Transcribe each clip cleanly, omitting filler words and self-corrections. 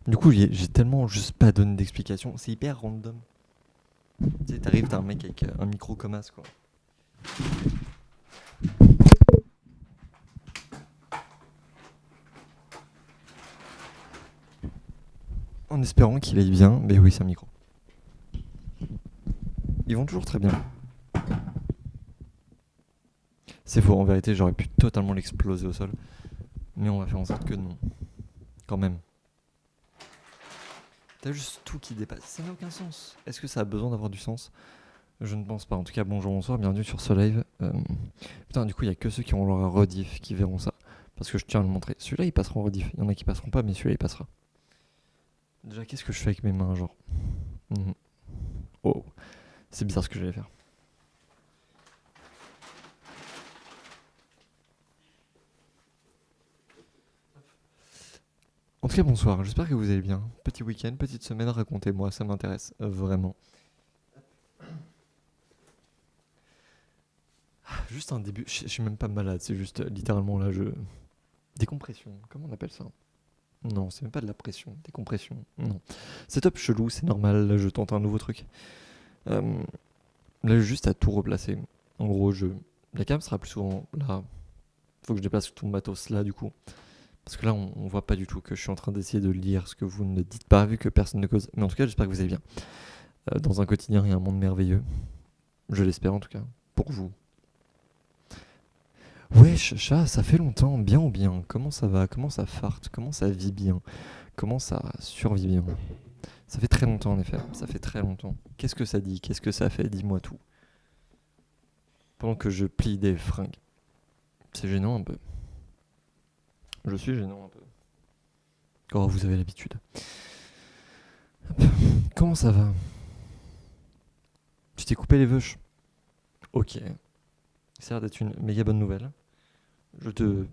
Du coup, j'ai tellement juste pas donné d'explication. C'est hyper random. Tu sais, t'arrives, t'as un mec avec un micro comme as, quoi. En espérant qu'il aille bien, mais oui, c'est un micro. Ils vont toujours très bien. C'est faux, en vérité, j'aurais pu totalement l'exploser au sol. Mais on va faire en sorte que non. Quand même. T'as juste tout qui dépasse. Ça n'a aucun sens. Est-ce que ça a besoin d'avoir du sens? Je ne pense pas. En tout cas, bonjour, bonsoir, bienvenue sur ce live. Putain, du coup, il n'y a que ceux qui ont leur rediff qui verront ça. Parce que je tiens à le montrer. Celui-là, il passera en rediff. Il y en a qui passeront pas, mais celui-là, il passera. Déjà, qu'est-ce que je fais avec mes mains, genre Oh, c'est bizarre ce que j'allais faire. En tout cas, bonsoir, j'espère que vous allez bien. Petit week-end, petite semaine, racontez-moi, ça m'intéresse vraiment. Juste un début, je suis même pas malade, c'est juste littéralement là, décompression, comment on appelle ça? Non, c'est même pas de la pression, décompression, non. C'est top chelou, c'est normal, là je tente un nouveau truc. Euh, Là, juste à tout replacer. En gros, la cam sera plus souvent là. Faut que je déplace tout mon matos là, du coup. Parce que là, on voit pas du tout que je suis en train d'essayer de lire ce que vous ne dites pas, vu que personne ne cause. Mais en tout cas, j'espère que vous allez bien. Dans un quotidien et un monde merveilleux. Je l'espère en tout cas. Pour vous. Wesh, chat, ça fait longtemps, bien ou bien? Comment ça va? Comment ça farte? Comment ça vit bien? Comment ça survit bien? Ça fait très longtemps en effet, ça fait très longtemps. Qu'est-ce que ça dit? Qu'est-ce que ça fait? Dis-moi tout. Pendant que je plie des fringues. C'est gênant un peu. Je suis gênant un peu. Oh, vous avez l'habitude. Comment ça va? Tu t'es coupé les veuches? Ok. Ça a l'air d'être une méga bonne nouvelle. Je te...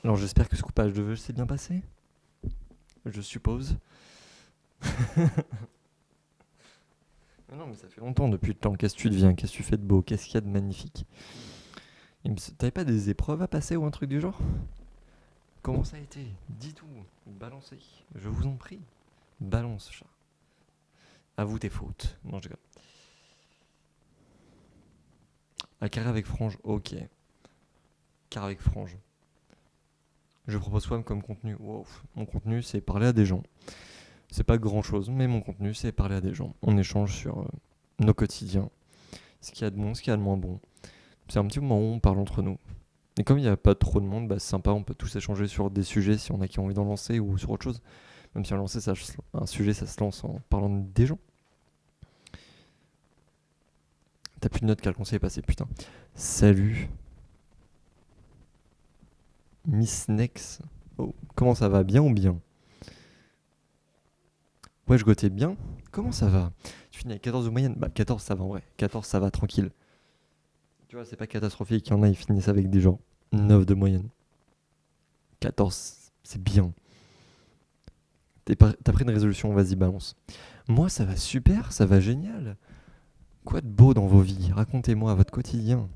Alors j'espère que ce coupage de veuches s'est bien passé. Je suppose. Mais non, mais ça fait longtemps depuis le temps. Qu'est-ce que tu deviens? Qu'est-ce que tu fais de beau? Qu'est-ce qu'il y a de magnifique? T'avais pas des épreuves à passer ou un truc du genre? Comment ça a été? Dis tout. Balancez. Je vous en prie. Balance, chat. Avoue tes fautes. Non, je déconne. Ah, carré avec frange. Ok. Carré avec frange. Je propose quoi comme contenu? Wow. Mon contenu, c'est parler à des gens. C'est pas grand chose, mais mon contenu, c'est parler à des gens. On échange sur nos quotidiens. Ce qu'il y a de bon, ce qu'il y a de moins bon. C'est un petit moment où on parle entre nous. Et comme il n'y a pas trop de monde, bah, c'est sympa, on peut tous échanger sur des sujets si on a qui ont envie d'en lancer ou sur autre chose. Même si un sujet, ça se lance en parlant des gens. T'as plus de notes qu'à le conseiller passer, putain. Salut, Miss Nex. Oh, comment ça va? Bien ou bien? Ouais, je goûtais bien. Comment ça va? Tu finis avec 14 de moyenne? Bah, 14 ça va en vrai. 14 ça va tranquille. Tu vois, c'est pas catastrophique. Il y en a, ils finissent avec des gens 9 de moyenne. 14, c'est bien. T'as pris une résolution, vas-y, balance. Moi, ça va super, ça va génial. Quoi de beau dans vos vies? Racontez-moi votre quotidien.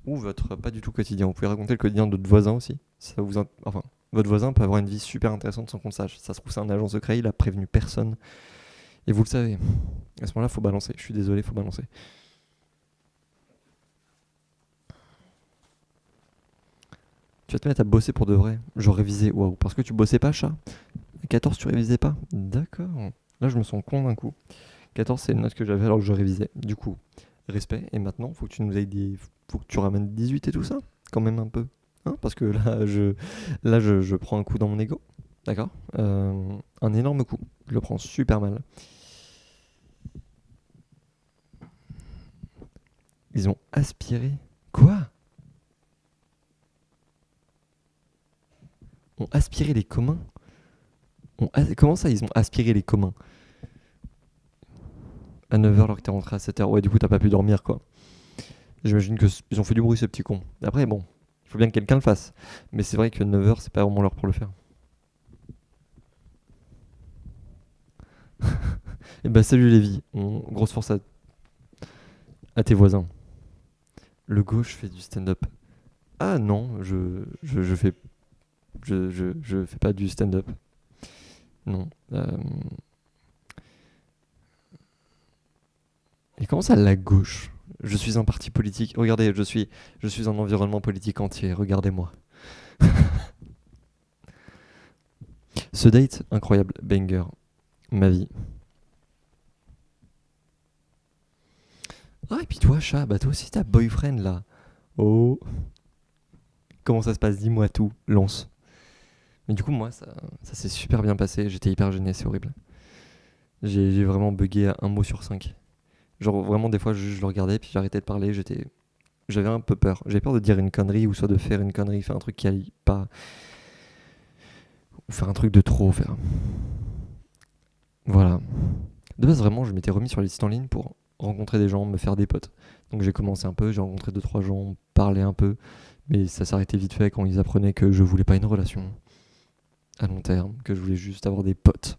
Ou votre pas du tout quotidien. Vous pouvez raconter le quotidien de votre voisin aussi. Enfin, votre voisin peut avoir une vie super intéressante sans qu'on le sache. Ça se trouve, c'est un agent secret, il a prévenu personne. Et vous le savez. À ce moment-là, faut balancer. Je suis désolé, faut balancer. Tu vas te mettre à bosser pour de vrai. Genre réviser. Waouh. Parce que tu bossais pas, chat? 14, tu révisais pas? D'accord. Là, je me sens con d'un coup. 14, c'est une note que j'avais alors que je révisais. Du coup, respect. Et maintenant, faut que tu nous ailles faut que tu ramènes 18 et tout ça. Quand même un peu. Hein, parce que je prends un coup dans mon ego. D'accord. Un énorme coup. Je le prends super mal. Ils ont aspiré. Quoi? Ont aspiré les communs? Comment ça, ils ont aspiré les communs? À 9h alors que t'es rentré à 7h. Ouais, du coup, t'as pas pu dormir, quoi. J'imagine qu'ils ont fait du bruit, ces petits cons. Après, bon, il faut bien que quelqu'un le fasse. Mais c'est vrai que 9h, c'est pas vraiment l'heure pour le faire. Et bah, salut Lévi. Grosse force à tes voisins. Le gauche fait du stand-up. Ah non, je fais pas du stand-up. Non. Et comment ça, la gauche? Je suis un parti politique. Regardez, je suis un environnement politique entier. Regardez-moi. Ce date, incroyable, banger, ma vie. Ah, et puis toi, chat, bah toi aussi, t'as boyfriend là. Oh, comment ça se passe? Dis-moi tout, lance. Mais du coup, moi, ça s'est super bien passé. J'étais hyper gêné, c'est horrible. J'ai vraiment bugué à un mot sur cinq. Genre, vraiment, des fois, je le regardais, puis j'arrêtais de parler. J'avais un peu peur. J'avais peur de dire une connerie, ou soit de faire une connerie, faire un truc qui allait pas. Ou faire un truc de trop, faire. Voilà. De base, vraiment, je m'étais remis sur les sites en ligne pour rencontrer des gens, me faire des potes. Donc j'ai commencé un peu, j'ai rencontré deux trois gens, parlé un peu, mais ça s'arrêtait vite fait quand ils apprenaient que je voulais pas une relation à long terme, que je voulais juste avoir des potes.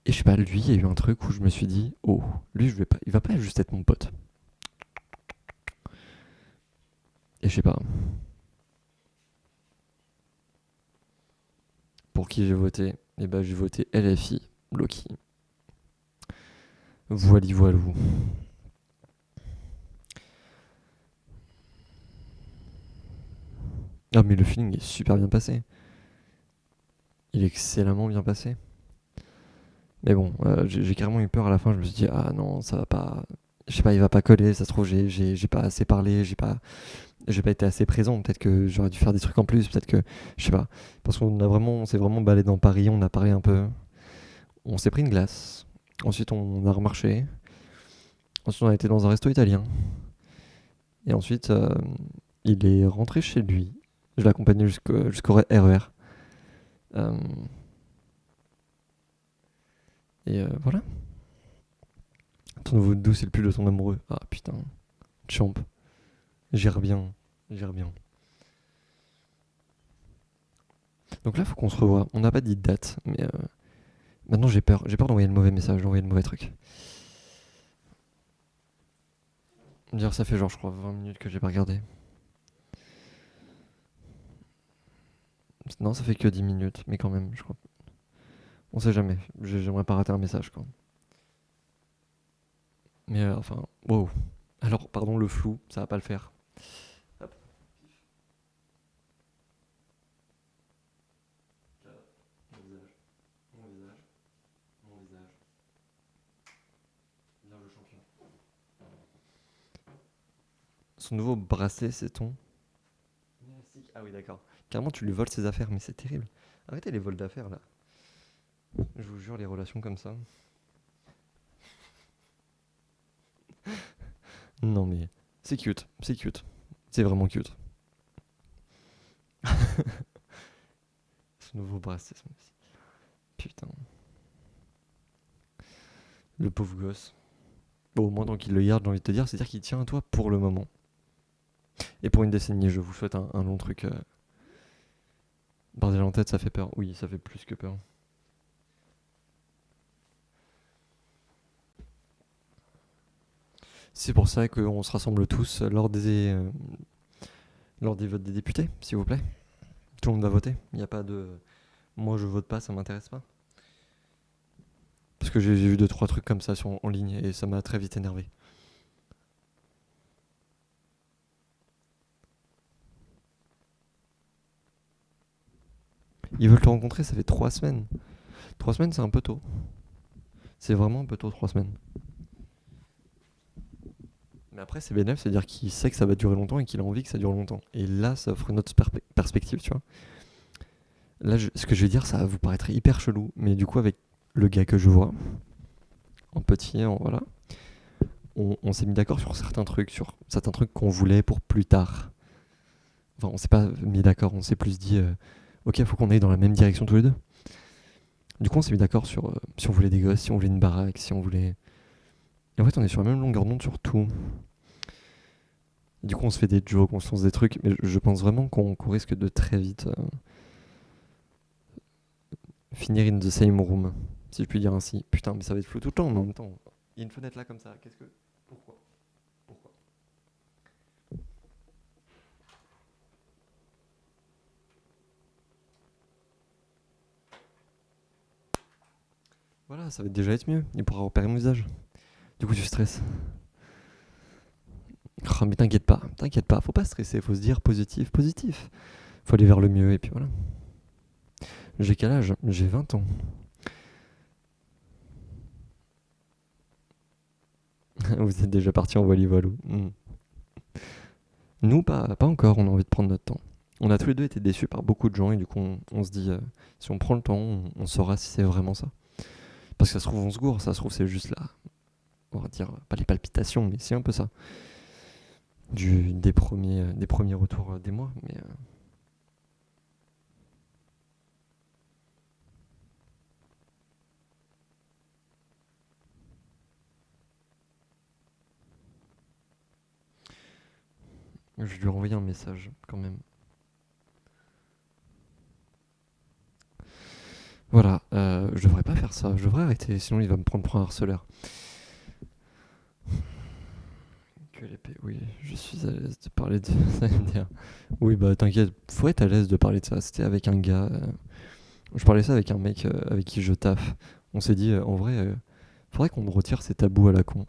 Et je sais pas, lui, il y a eu un truc où je me suis dit, oh, lui, il va pas juste être mon pote. Et je sais pas, pour qui j'ai voté. Et bah j'ai voté LFI, Loki. Voili voilou. Ah mais le feeling est super bien passé. Il est excellemment bien passé. Mais bon, j'ai carrément eu peur à la fin. Je me suis dit, ah non, ça va pas. Je sais pas, il va pas coller. Ça se trouve, j'ai pas assez parlé. J'ai pas été assez présent. Peut-être que j'aurais dû faire des trucs en plus. Peut-être que. Je sais pas. Parce on s'est vraiment baladé dans Paris. On a parlé un peu. On s'est pris une glace. Ensuite, on a remarché. Ensuite, on a été dans un resto italien. Et ensuite, il est rentré chez lui. Je l'ai accompagné jusqu'au RER. Euh, voilà. Ton nouveau doux, c'est le pull de ton amoureux. Ah putain, champ. Gère bien. Gère bien. Donc là, faut qu'on se revoie. On n'a pas dit de date, mais maintenant j'ai peur. J'ai peur d'envoyer le mauvais message, d'envoyer le mauvais truc. Dire ça fait genre, je crois, 20 minutes que j'ai pas regardé. Non, ça fait que 10 minutes, mais quand même, je crois. On sait jamais. J'aimerais pas rater un message, quoi. Mais enfin, wow. Alors, pardon, le flou, ça va pas le faire. Hop. Mon visage, mon visage, mon visage. Bien le champion. Son nouveau bracelet, c'est ton. Élastique. Ah oui, d'accord. Carrément, tu lui voles ses affaires, mais c'est terrible. Arrêtez les vols d'affaires, là. Je vous jure, les relations comme ça. Non, mais c'est cute, c'est cute. C'est vraiment cute. Ce nouveau bracelet, putain. Le pauvre gosse. Bon, au moins, donc il le garde, j'ai envie de te dire, c'est-à-dire qu'il tient à toi pour le moment. Et pour une décennie, je vous souhaite un long truc. Bordel en tête, ça fait peur. Oui, ça fait plus que peur. C'est pour ça qu'on se rassemble tous lors des votes des députés, s'il vous plaît. Tout le monde va voter. Il n'y a pas de. Moi, je vote pas, ça m'intéresse pas. Parce que j'ai vu deux, trois trucs comme ça en ligne et ça m'a très vite énervé. Ils veulent te rencontrer, ça fait 3 semaines. 3 semaines, c'est un peu tôt. C'est vraiment un peu tôt, 3 semaines. Mais après, c'est bénéf, c'est-à-dire qu'il sait que ça va durer longtemps et qu'il a envie que ça dure longtemps. Et là, ça offre une autre perspective, tu vois. Là, ce que je vais dire, ça va vous paraître hyper chelou, mais du coup, avec le gars que je vois, en petit, voilà, on s'est mis d'accord sur certains trucs qu'on voulait pour plus tard. Enfin, on s'est pas mis d'accord, on s'est plus dit, ok, faut qu'on aille dans la même direction tous les deux. Du coup, on s'est mis d'accord sur si on voulait des gosses, si on voulait une baraque, si on voulait. Et en fait, on est sur la même longueur d'onde sur tout. Et du coup, on se fait des jokes, on se lance des trucs, mais je pense vraiment qu'on risque de très vite finir in the same room, si je puis dire ainsi. Putain, mais ça va être flou tout le temps, mais en même temps. Il y a une fenêtre là comme ça, qu'est-ce que. Pourquoi Pourquoi Voilà, ça va déjà être mieux. Il pourra repérer mon visage. Du coup, tu stresses. Oh, mais t'inquiète pas, faut pas stresser, faut se dire positif, positif. Faut aller vers le mieux, et puis voilà. J'ai quel âge? J'ai 20 ans. Vous êtes déjà parti en volley-voilou. Nous, pas encore, on a envie de prendre notre temps. On a tous les deux été déçus par beaucoup de gens, et du coup, on se dit, si on prend le temps, on saura si c'est vraiment ça. Parce que ça se trouve, on se gourre, ça se trouve, c'est juste là. On va dire, pas les palpitations, mais c'est un peu ça. Des premiers retours des mois, mais. Je vais lui renvoyer un message quand même. Voilà, je devrais pas faire ça, je devrais arrêter, sinon il va me prendre pour un harceleur. Que l'épée, oui, je suis à l'aise de parler de ça. Oui, bah t'inquiète, faut être à l'aise de parler de ça. C'était avec un gars, je parlais ça avec un mec avec qui je taffe. On s'est dit, en vrai, faudrait qu'on retire ces tabous à la con.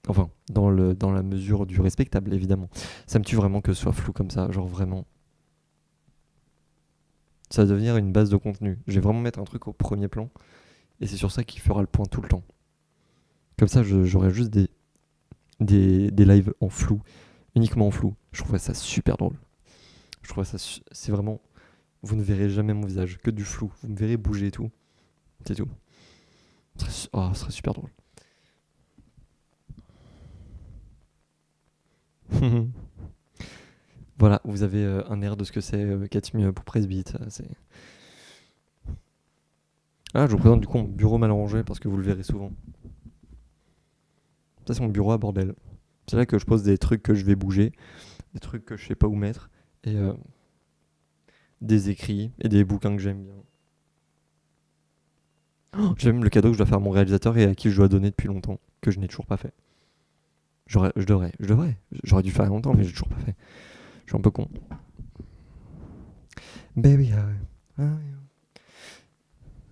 Enfin, dans la mesure du respectable, évidemment. Ça me tue vraiment que ce soit flou comme ça, genre vraiment. Ça va devenir une base de contenu. Je vais vraiment mettre un truc au premier plan, et c'est sur ça qu'il fera le point tout le temps. Comme ça, j'aurai juste des lives en flou, uniquement en flou. Je trouverais ça super drôle. Je trouverais ça, c'est vraiment, vous ne verrez jamais mon visage, que du flou. Vous me verrez bouger et tout, c'est tout. Ce serait super drôle. Voilà, vous avez un air de ce que c'est Catmy pour Presbyte. Ah, je vous présente du coup mon bureau mal rangé parce que vous le verrez souvent. Ça, c'est mon bureau à bordel. C'est là que je pose des trucs que je vais bouger, des trucs que je sais pas où mettre, et des écrits et des bouquins que j'aime bien. Oh, j'ai même le cadeau que je dois faire à mon réalisateur et à qui je dois donner depuis longtemps, que je n'ai toujours pas fait. J'aurais dû faire il y a longtemps, mais j'ai toujours pas fait. Je suis un peu con. Baby,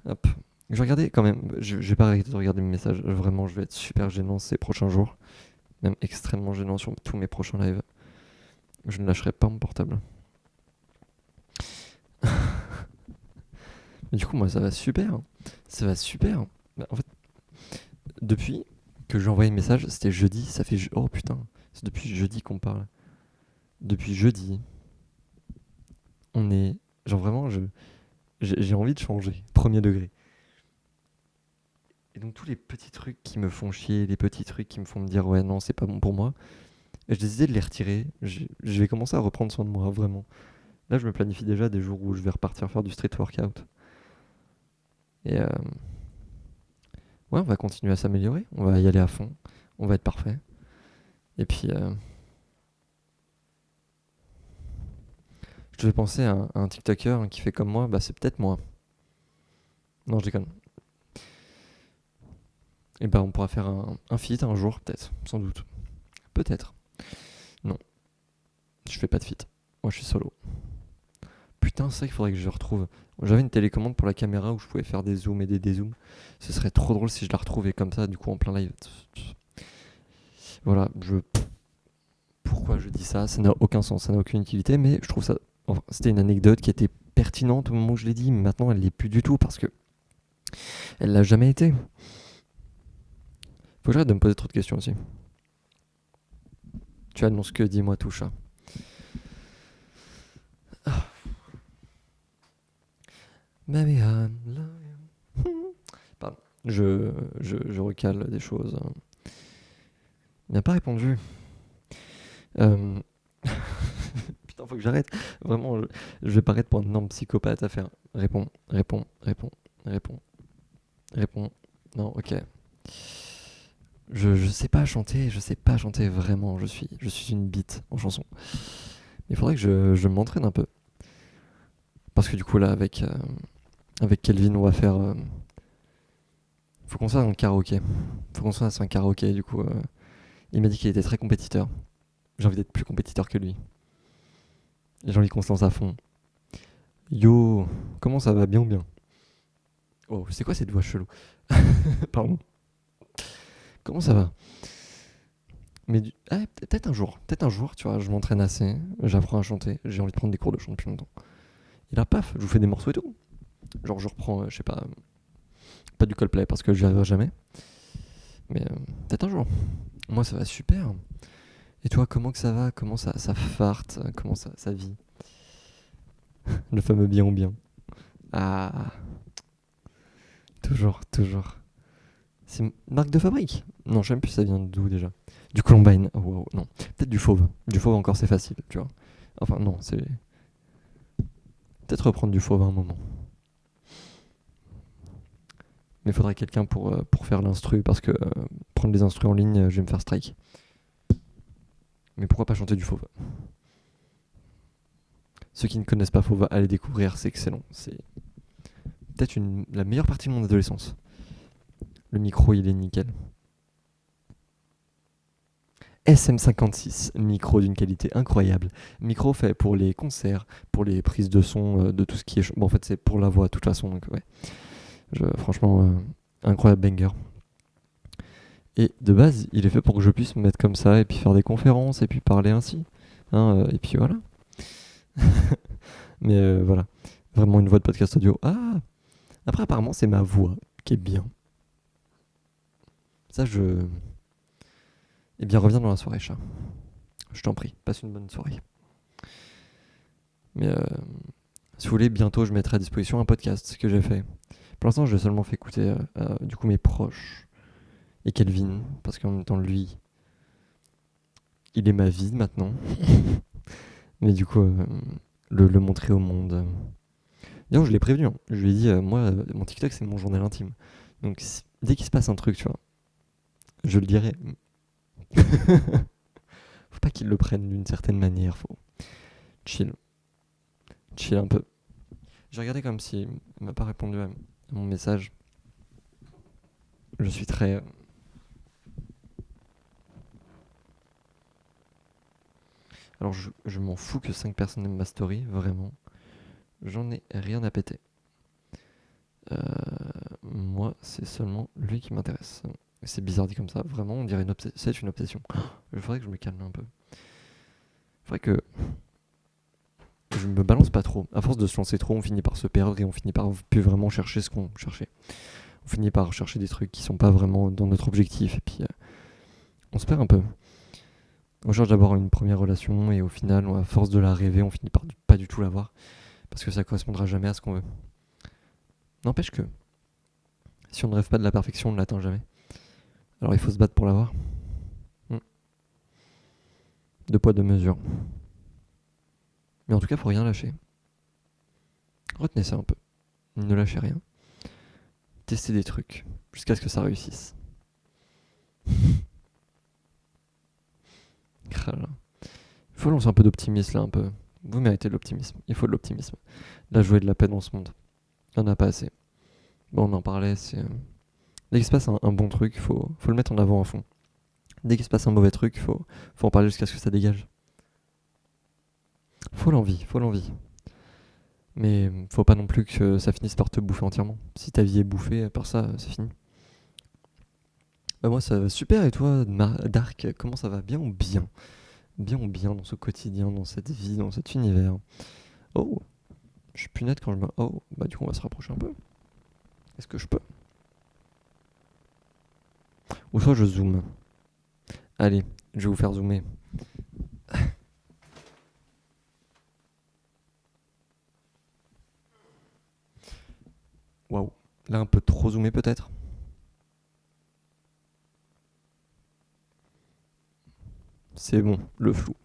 hop. Je vais regarder quand même, je vais pas arrêter de regarder mes messages. Vraiment, je vais être super gênant ces prochains jours. Même extrêmement gênant sur tous mes prochains lives. Je ne lâcherai pas mon portable. Mais du coup, moi, ça va super. Ça va super. Bah, en fait, depuis que j'ai envoyé le message, c'était jeudi. Ça fait. Oh putain, c'est depuis jeudi qu'on parle. Depuis jeudi, on est. Genre vraiment, j'ai envie de changer. Premier degré. Et donc, tous les petits trucs qui me font chier, les petits trucs qui me font me dire, ouais, non, c'est pas bon pour moi, et j'ai décidé de les retirer. Je vais commencer à reprendre soin de moi, vraiment. Là, je me planifie déjà des jours où je vais repartir faire du street workout. Et ouais, on va continuer à s'améliorer, on va y aller à fond, on va être parfait. Et puis, je devais penser à un TikToker qui fait comme moi, bah c'est peut-être moi. Non, je déconne. Et bah on pourra faire un feat un jour, peut-être, sans doute. Peut-être. Non, je fais pas de feat. Moi, je suis solo. Putain, c'est ça qu'il faudrait que je retrouve. J'avais une télécommande pour la caméra où je pouvais faire des zooms et des dézooms. Ce serait trop drôle si je la retrouvais comme ça, du coup, en plein live. Voilà, pourquoi je dis ça? Ça n'a aucun sens, ça n'a aucune utilité, mais je trouve ça. Enfin, c'était une anecdote qui était pertinente au moment où je l'ai dit, mais maintenant elle l'est plus du tout parce que elle l'a jamais été. Faut que j'arrête de me poser trop de questions aussi. Tu annonces que dis-moi tout, chat. Baby, I love you. Pardon, je recale des choses. Il n'a pas répondu. Putain, faut que j'arrête. Vraiment, je vais paraître pour un énorme psychopathe à faire. Réponds, réponds, réponds, réponds, réponds. Non, ok. Je sais pas chanter, je sais pas chanter vraiment. Je suis une bite en chanson. Il faudrait que je m'entraîne un peu. Parce que du coup, là, avec Kelvin, on va faire. Faut qu'on soit dans le karaoké. Faut qu'on soit dans un karaoké, du coup. Il m'a dit qu'il était très compétiteur. J'ai envie d'être plus compétiteur que lui. J'ai envie qu'on se lance à fond. Yo, comment ça va? Bien ou bien? Oh, c'est quoi cette voix chelou? Pardon. Comment ça va? Peut-être un jour, tu vois, je m'entraîne assez, j'apprends à chanter, j'ai envie de prendre des cours de chant depuis longtemps. Et là, paf, je vous fais des morceaux et tout. Genre, je reprends, je sais pas du Coldplay parce que j'y arriverai jamais, mais peut-être un jour. Moi, ça va super. Et toi, comment que ça va? Comment ça farte? Comment ça vit? Le fameux bien ou bien. Ah, toujours, toujours. C'est une marque de fabrique? Non, je sais même plus ça vient d'où déjà. Du Columbine. Oh, wow, non. Peut-être du Fauve. Du Fauve encore c'est facile, tu vois. Enfin non, c'est... Peut-être reprendre du Fauve à un moment. Mais il faudrait quelqu'un pour faire l'instru, parce que prendre des instrus en ligne, je vais me faire strike. Mais pourquoi pas chanter du Fauve? Ceux qui ne connaissent pas Fauve, allez découvrir, c'est excellent. C'est peut-être la meilleure partie de mon adolescence. Le micro, il est nickel. SM56, micro d'une qualité incroyable. Micro fait pour les concerts, pour les prises de son, de tout ce qui est... Bon, en fait, c'est pour la voix, de toute façon. Donc, ouais. Franchement, incroyable banger. Et de base, il est fait pour que je puisse me mettre comme ça, et puis faire des conférences, et puis parler ainsi. Hein, et puis voilà. Mais voilà. Vraiment une voix de podcast audio. Ah! Après, apparemment, c'est ma voix qui est bien. Ça, je... Eh bien, reviens dans la soirée, chat. Je t'en prie, passe une bonne soirée. Mais si vous voulez, bientôt, je mettrai à disposition un podcast que j'ai fait. Pour l'instant, je l'ai seulement fait écouter du coup mes proches et Kelvin, parce qu'en même temps, lui, il est ma vie maintenant. Mais du coup, le montrer au monde. D'ailleurs, je l'ai prévenu. Hein. Je lui ai dit, moi, mon TikTok, c'est mon journal intime. Donc, dès qu'il se passe un truc, tu vois, je le dirai. Faut pas qu'il le prenne d'une certaine manière. Faut chill. Chill un peu. J'ai regardé comme s'il m'a pas répondu à mon message. Je suis très... Alors, je m'en fous que 5 personnes aiment ma story, vraiment. J'en ai rien à péter. Moi, c'est seulement lui qui m'intéresse. C'est bizarre dit comme ça. Vraiment, on dirait c'est une obsession. Il faudrait que je me calme un peu. Il faudrait que je me balance pas trop. À force de se lancer trop, on finit par se perdre et on finit par plus vraiment chercher ce qu'on cherchait. On finit par chercher des trucs qui sont pas vraiment dans notre objectif et puis on se perd un peu. On cherche d'abord une première relation et au final, à force de la rêver, on finit par pas du tout l'avoir parce que ça correspondra jamais à ce qu'on veut. N'empêche que si on ne rêve pas de la perfection, on ne l'atteint jamais. Alors il faut se battre pour l'avoir. Deux poids, deux mesures. Mais en tout cas, faut rien lâcher. Retenez ça un peu. Ne lâchez rien. Testez des trucs jusqu'à ce que ça réussisse. Il faut lancer un peu d'optimisme là, un peu. Vous méritez de l'optimisme. Il faut de l'optimisme. La joie et de la paix dans ce monde. Il n'y en a pas assez. Bon, on en parlait, c'est... Dès qu'il se passe un bon truc, faut le mettre en avant à fond. Dès qu'il se passe un mauvais truc, faut en parler jusqu'à ce que ça dégage. Faut l'envie. Mais faut pas non plus que ça finisse par te bouffer entièrement. Si ta vie est bouffée, par ça, c'est fini. Bah moi ça va super, et toi, Dark, comment ça va? Bien ou bien? Bien ou bien dans ce quotidien, dans cette vie, dans cet univers? Oh, je suis plus net quand je me... Oh, bah du coup on va se rapprocher un peu. Est-ce que je peux? Ou soit je zoome. Allez, je vais vous faire zoomer. Waouh, là un peu trop zoomé peut-être? C'est bon, le flou.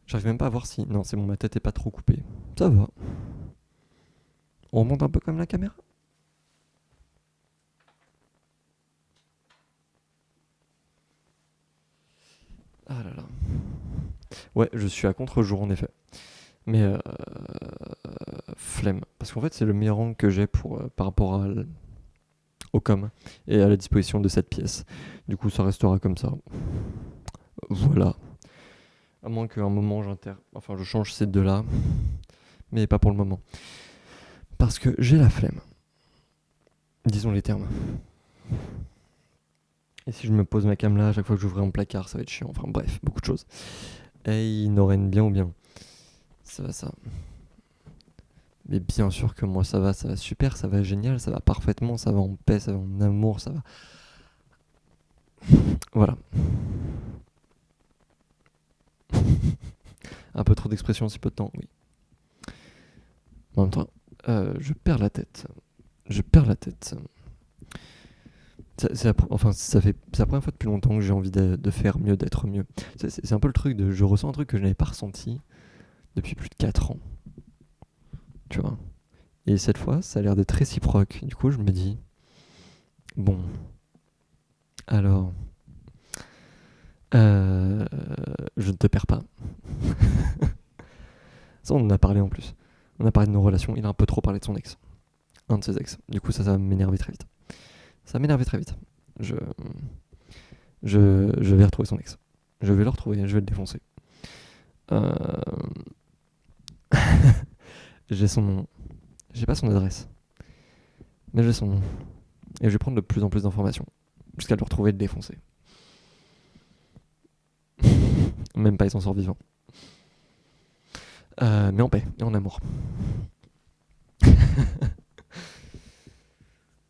J'arrive même pas à voir si... Non, c'est bon, ma tête est pas trop coupée. Ça va. On remonte un peu comme la caméra? Ah là là. Ouais, je suis à contre-jour en effet. Mais flemme. Parce qu'en fait, c'est le meilleur angle que j'ai par rapport au com et à la disposition de cette pièce. Du coup, ça restera comme ça. Voilà. À moins qu'à un moment, enfin, je change ces deux-là. Mais pas pour le moment. Parce que j'ai la flemme. Disons les termes. Et si je me pose ma cam là, à chaque fois que j'ouvrirai mon placard, ça va être chiant. Enfin bref, beaucoup de choses. Hey, Noren, bien ou bien? Ça va ça. Mais bien sûr que moi ça va super, ça va génial, ça va parfaitement, ça va en paix, ça va en amour, ça va... Voilà. Un peu trop d'expression si peu de temps, oui. En même temps, je perds la tête. Je perds la tête. C'est la première fois depuis longtemps que j'ai envie de faire mieux, d'être mieux. C'est un peu le truc de... Je ressens un truc que je n'avais pas ressenti depuis plus de 4 ans. Tu vois. Et cette fois, ça a l'air d'être réciproque. Du coup, je me dis... Bon. Alors... je ne te perds pas. Ça, on en a parlé en plus. On a parlé de nos relations. Il a un peu trop parlé de son ex. Un de ses ex. Du coup, ça va m'énerver très vite. Ça m'énervait très vite. Je vais retrouver son ex. Je vais le retrouver, je vais le défoncer. Euh... J'ai son nom. J'ai pas son adresse. Mais j'ai son nom. Et je vais prendre de plus en plus d'informations. Jusqu'à le retrouver et le défoncer. Même pas, il s'en sort vivant. Mais en paix et en amour.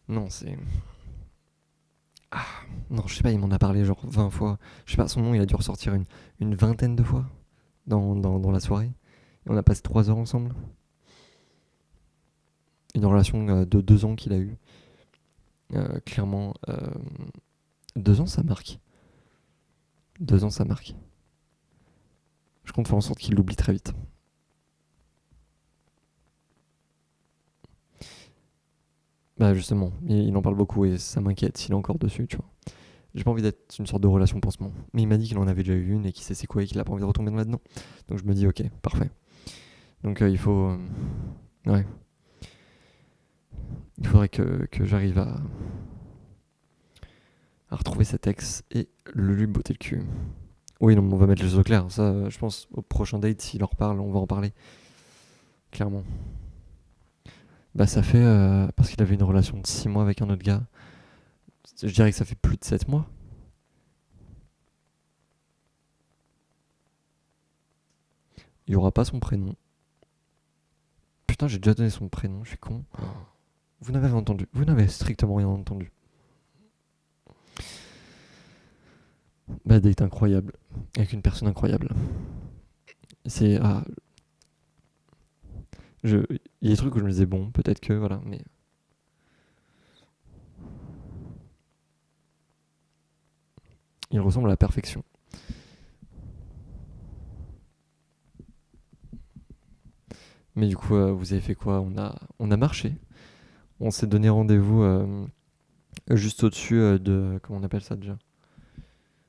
Non, c'est... Ah, non, je sais pas, il m'en a parlé genre 20 fois. Je sais pas, son nom, il a dû ressortir une vingtaine de fois dans la soirée. Et on a passé 3 heures ensemble. Une relation de 2 ans qu'il a eue. Clairement, 2 ans, ça marque. 2 ans, ça marque. Je compte faire en sorte qu'il l'oublie très vite. Bah justement, il en parle beaucoup et ça m'inquiète s'il est encore dessus, tu vois. J'ai pas envie d'être une sorte de relation pansement. Mais il m'a dit qu'il en avait déjà eu une et qu'il sait c'est quoi et qu'il a pas envie de retomber là-dedans. Donc je me dis ok, parfait. Donc il faut... ouais. Il faudrait que j'arrive à retrouver cet ex et le lui botter le cul. Oui, non, on va mettre les choses au clair. Ça, je pense, au prochain date, s'il en reparle, on va en parler. Clairement. Bah ça fait... parce qu'il avait une relation de 6 mois avec un autre gars. Je dirais que ça fait plus de 7 mois. Il y aura pas son prénom. Putain, j'ai déjà donné son prénom, je suis con. Vous n'avez rien entendu. Vous n'avez strictement rien entendu. Bah, date incroyable. Avec une personne incroyable. C'est... Ah... Il y a des trucs où je me disais, bon, peut-être que, voilà, mais... Il ressemble à la perfection. Mais du coup, vous avez fait quoi? On a marché. On s'est donné rendez-vous juste au-dessus de... Comment on appelle ça déjà?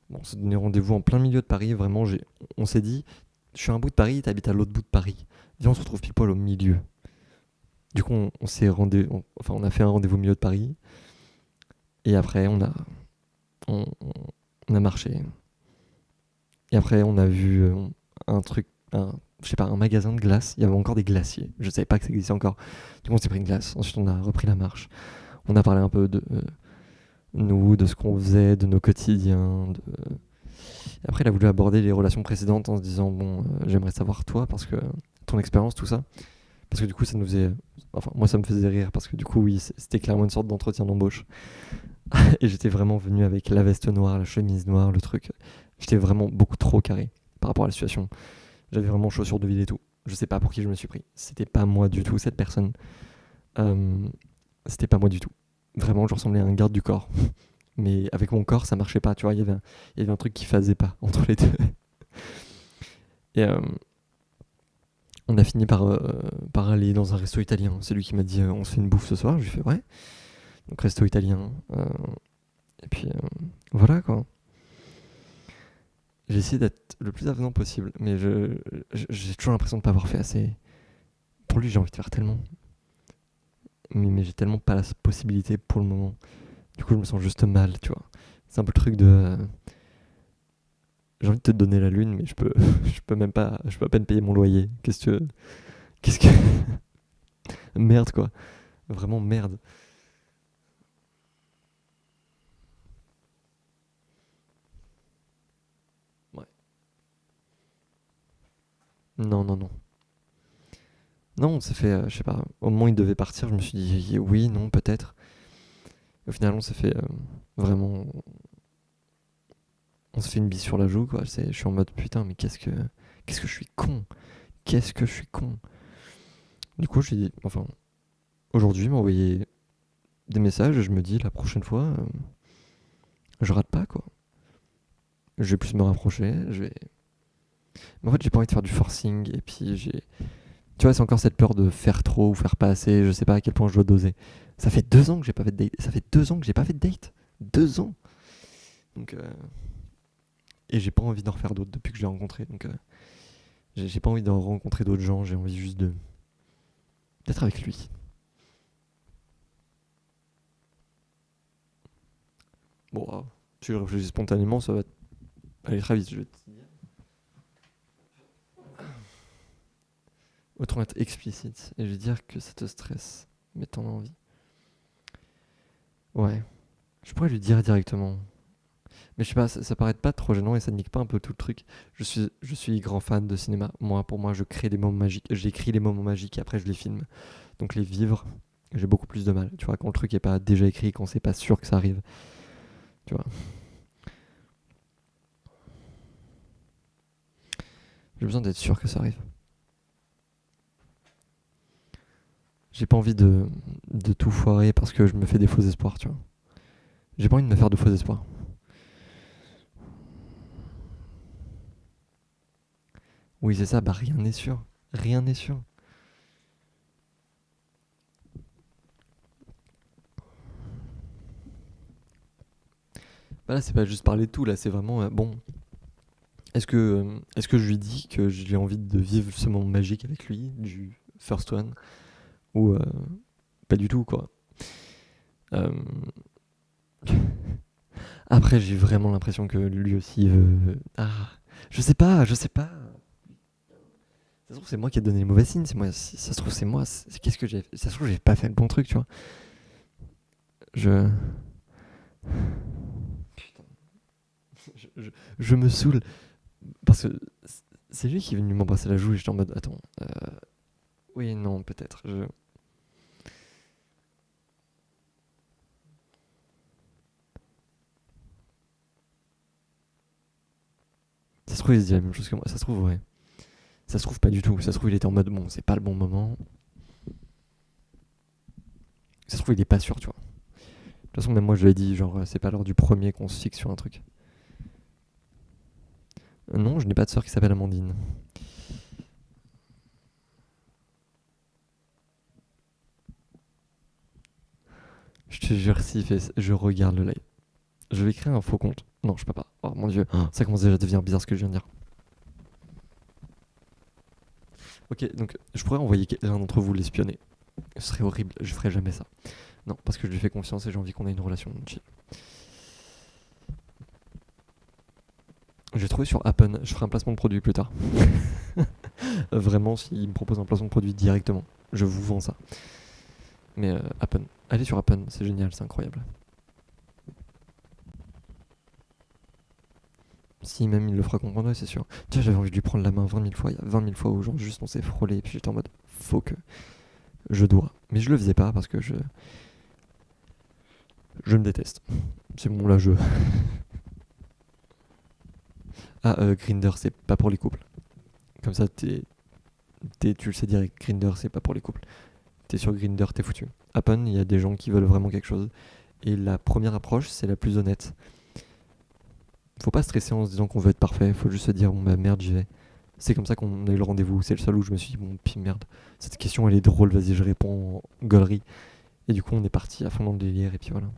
Bon, on s'est donné rendez-vous en plein milieu de Paris. Vraiment, on s'est dit, je suis à un bout de Paris, t'habites à l'autre bout de Paris. Viens, on se retrouve pile poil au milieu. Du coup, on s'est on a fait un rendez-vous au milieu de Paris. Et après, on, on a marché. Et après, on a vu un truc, je sais pas, un magasin de glace. Il y avait encore des glaciers. Je savais pas que ça existait encore. Du coup, on s'est pris une glace. Ensuite, on a repris la marche. On a parlé un peu de nous, de ce qu'on faisait, de nos quotidiens. Après, il a voulu aborder les relations précédentes en se disant, bon, j'aimerais savoir toi, parce que ton expérience, tout ça. Parce que du coup, ça nous faisait... Enfin, moi, ça me faisait rire, parce que du coup, oui, c'était clairement une sorte d'entretien d'embauche. Et j'étais vraiment venu avec la veste noire, la chemise noire, le truc. J'étais vraiment beaucoup trop carré par rapport à la situation. J'avais vraiment chaussures de ville et tout. Je sais pas pour qui je me suis pris. C'était pas moi du tout, cette personne. C'était pas moi du tout. Vraiment, je ressemblais à un garde du corps. Mais avec mon corps, ça marchait pas, tu vois. Il y avait un truc qui faisait pas entre les deux. Et on a fini par aller dans un resto italien. C'est lui qui m'a dit on se fait une bouffe ce soir. Je lui ai fait ouais. Donc resto italien. Et puis voilà quoi. J'ai essayé d'être le plus avenant possible, mais j'ai toujours l'impression de pas avoir fait assez. Pour lui, j'ai envie de faire tellement. Mais j'ai tellement pas la possibilité pour le moment. Du coup, je me sens juste mal, tu vois. C'est un peu le truc de... j'ai envie de te donner la lune, mais je peux, je peux même pas... Je peux à peine payer mon loyer. Qu'est-ce que... Merde, quoi. Vraiment merde. Non, non, non. Non, on s'est fait, je sais pas, au moment où il devait partir, je me suis dit oui, non, peut-être. Au final, on s'est fait vraiment. On s'est fait une bise sur la joue, quoi. Je suis en mode putain, mais qu'est-ce que je suis con. Qu'est-ce que je suis con. Du coup, j'ai dit, enfin, aujourd'hui, il m'a envoyé des messages et je me dis la prochaine fois, je rate pas, quoi. Je vais plus me rapprocher, je vais. Mais en fait, j'ai pas envie de faire du forcing et puis j'ai. Tu vois, c'est encore cette peur de faire trop ou faire pas assez, je sais pas à quel point je dois doser. Ça fait 2 ans que j'ai pas fait de date. Ça fait 2 ans que j'ai pas fait de date. 2 ans. Donc, et j'ai pas envie d'en refaire d'autres depuis que je l'ai rencontré. Donc, j'ai pas envie d'en rencontrer d'autres gens. J'ai envie juste d'être avec lui. Bon, si je réfléchis spontanément, ça va aller très vite. Je vais te dire. Autant être explicite. Et je vais dire que ça te stresse, mais t'en as envie. Ouais. Je pourrais lui dire directement. Mais je sais pas, ça paraît pas trop gênant et ça nique pas un peu tout le truc. Je suis grand fan de cinéma. Moi, pour moi, je crée des moments magiques. J'écris les moments magiques et après je les filme. Donc les vivre, j'ai beaucoup plus de mal. Tu vois, quand le truc est pas déjà écrit, quand c'est pas sûr que ça arrive. Tu vois, j'ai besoin d'être sûr que ça arrive. J'ai pas envie de tout foirer parce que je me fais des faux espoirs, tu vois. J'ai pas envie de me faire de faux espoirs. Oui, c'est ça, bah rien n'est sûr. Rien n'est sûr. Bah là, c'est pas juste parler de tout, là, c'est vraiment bon. Est-ce que je lui dis que j'ai envie de vivre ce moment magique avec lui, du first one, ou pas du tout, quoi. Euh, Après, j'ai vraiment l'impression que lui aussi veut. Ah, je sais pas, je sais pas. Ça se trouve, c'est moi qui ai donné les mauvais signes. C'est moi. Si ça se trouve, c'est moi. Qu'est-ce que j'ai fait. Ça se trouve, j'ai pas fait le bon truc, tu vois. Je. Putain. Je me saoule. Parce que c'est lui qui est venu m'embrasser la joue et j'étais en mode attends. Oui, non, peut-être. Ça se trouve, il se dit la même chose que moi. Ça se trouve, ouais. Ça se trouve pas du tout. Ça se trouve, il était en mode bon, c'est pas le bon moment. Ça se trouve, il est pas sûr, tu vois. De toute façon, même moi, je lui ai dit, genre, c'est pas l'heure du premier qu'on se fixe sur un truc. Non, je n'ai pas de sœur qui s'appelle Amandine. Je te jure, s'il fait ça, je regarde le live. Je vais créer un faux compte. Non, je peux pas. Oh mon dieu, ça commence déjà à devenir bizarre ce que je viens de dire. Ok, donc je pourrais envoyer l'un d'entre vous l'espionner. Ce serait horrible, je ferais jamais ça. Non, parce que je lui fais confiance et j'ai envie qu'on ait une relation chill. J'ai trouvé sur Appen, je ferai un placement de produit plus tard. Vraiment, s'il me propose un placement de produit directement, je vous vends ça. Mais Appen, allez sur Appen, c'est génial, c'est incroyable. Si même il le fera comprendre, ouais, c'est sûr. Tiens, j'avais envie de lui prendre la main 20 000 fois, il y a 20 000 fois où genre juste on s'est frôlé, et puis j'étais en mode, faut que je dois. Mais je le faisais pas parce que je me déteste. C'est bon, là, Ah, Grinder, c'est pas pour les couples. Comme ça, tu le sais direct, Grinder, c'est pas pour les couples. T'es sur Grinder, t'es foutu. Happen, il y a des gens qui veulent vraiment quelque chose. Et la première approche, c'est la plus honnête. Faut pas stresser en se disant qu'on veut être parfait, faut juste se dire, bon bah merde, j'y vais. C'est comme ça qu'on a eu le rendez-vous. C'est le seul où je me suis dit, bon, puis merde, cette question elle est drôle, vas-y, je réponds en gaulerie. Et du coup, on est parti à fond dans le délire, et puis voilà.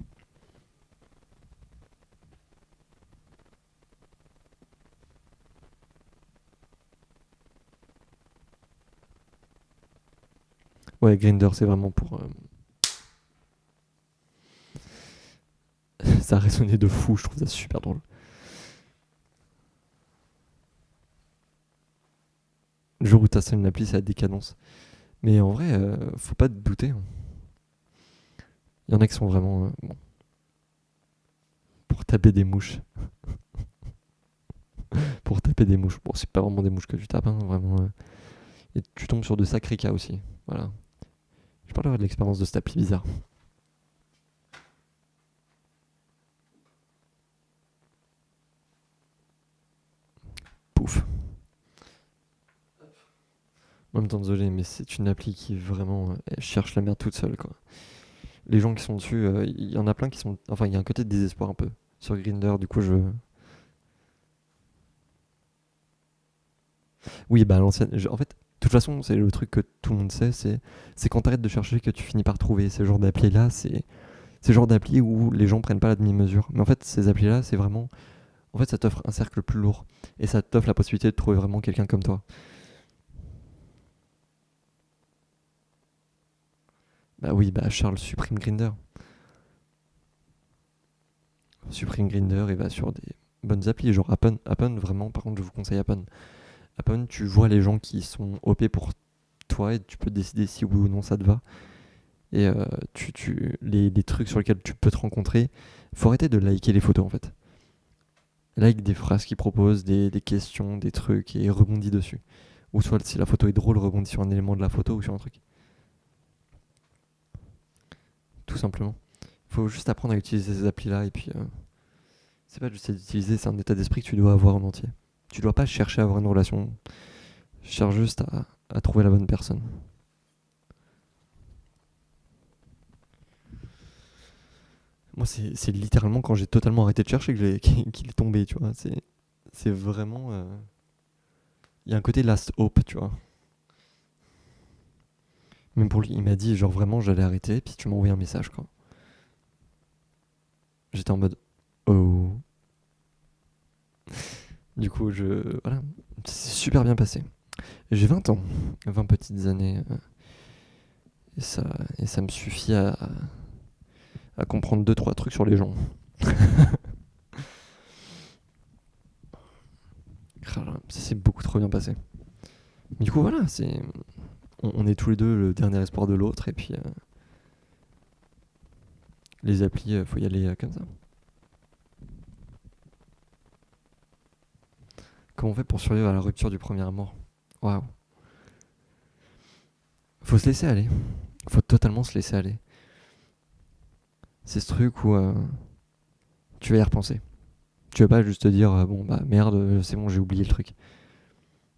Ouais, Grinder, c'est vraiment pour. Ça a résonné de fou, je trouve ça super drôle. Le jour où t'as une appli, c'est la décadence. Mais en vrai, faut pas te douter, hein. Il y en a qui sont vraiment bon, pour taper des mouches. Pour taper flipper des mouches. Bon, c'est pas vraiment des mouches que tu tapes, hein, vraiment. Et tu tombes sur de sacrés cas aussi. Voilà. Je parlerai de l'expérience de cette appli bizarre. Pouf. En même temps, désolé, mais c'est une appli qui vraiment elle cherche la merde toute seule, quoi. Les gens qui sont dessus, il y en a plein qui sont. Enfin, il y a un côté de désespoir un peu. Sur Grindr, du coup, je. Oui, bah, à l'ancienne. En fait, de toute façon, c'est le truc que tout le monde sait, c'est quand t'arrêtes de chercher que tu finis par trouver. Ce genre d'appli-là, c'est le genre d'appli où les gens prennent pas la demi-mesure. Mais en fait, ces applis-là, c'est vraiment. En fait, ça t'offre un cercle plus lourd. Et ça t'offre la possibilité de trouver vraiment quelqu'un comme toi. Bah oui, bah Charles supprime Grindr. Supprime Grindr et va sur des bonnes applis, genre Appen. Appen, vraiment, par contre, je vous conseille Appen. Appen, tu vois les gens qui sont OP pour toi et tu peux décider si oui ou non ça te va. Et les trucs sur lesquels tu peux te rencontrer, faut arrêter de liker les photos en fait. Like des phrases qu'ils proposent, des questions, des trucs et rebondis dessus. Ou soit si la photo est drôle, rebondis sur un élément de la photo ou sur un truc. Tout simplement. Faut juste apprendre à utiliser ces applis-là et puis c'est pas juste d'utiliser, c'est un état d'esprit que tu dois avoir en entier. Tu dois pas chercher à avoir une relation, cherche juste à trouver la bonne personne. Moi, c'est littéralement quand j'ai totalement arrêté de chercher qu'il est tombé, tu vois. C'est vraiment. Il y a un côté last hope, tu vois. Même pour lui, il m'a dit, genre vraiment, j'allais arrêter, puis tu m'as envoyé un message, quoi. J'étais en mode. Oh. Du coup, voilà. C'est super bien passé. J'ai 20 ans, 20 petites années. Et ça, et ça me suffit à comprendre deux trois trucs sur les gens. Ça s'est beaucoup trop bien passé. Mais du coup, voilà, on est tous les deux le dernier espoir de l'autre, et puis les applis, faut y aller comme ça. Comment on fait pour survivre à la rupture du premier amour? Waouh. Faut se laisser aller. Faut totalement se laisser aller. C'est ce truc où tu vas y repenser. Tu vas pas juste te dire, bon bah merde, c'est bon, j'ai oublié le truc.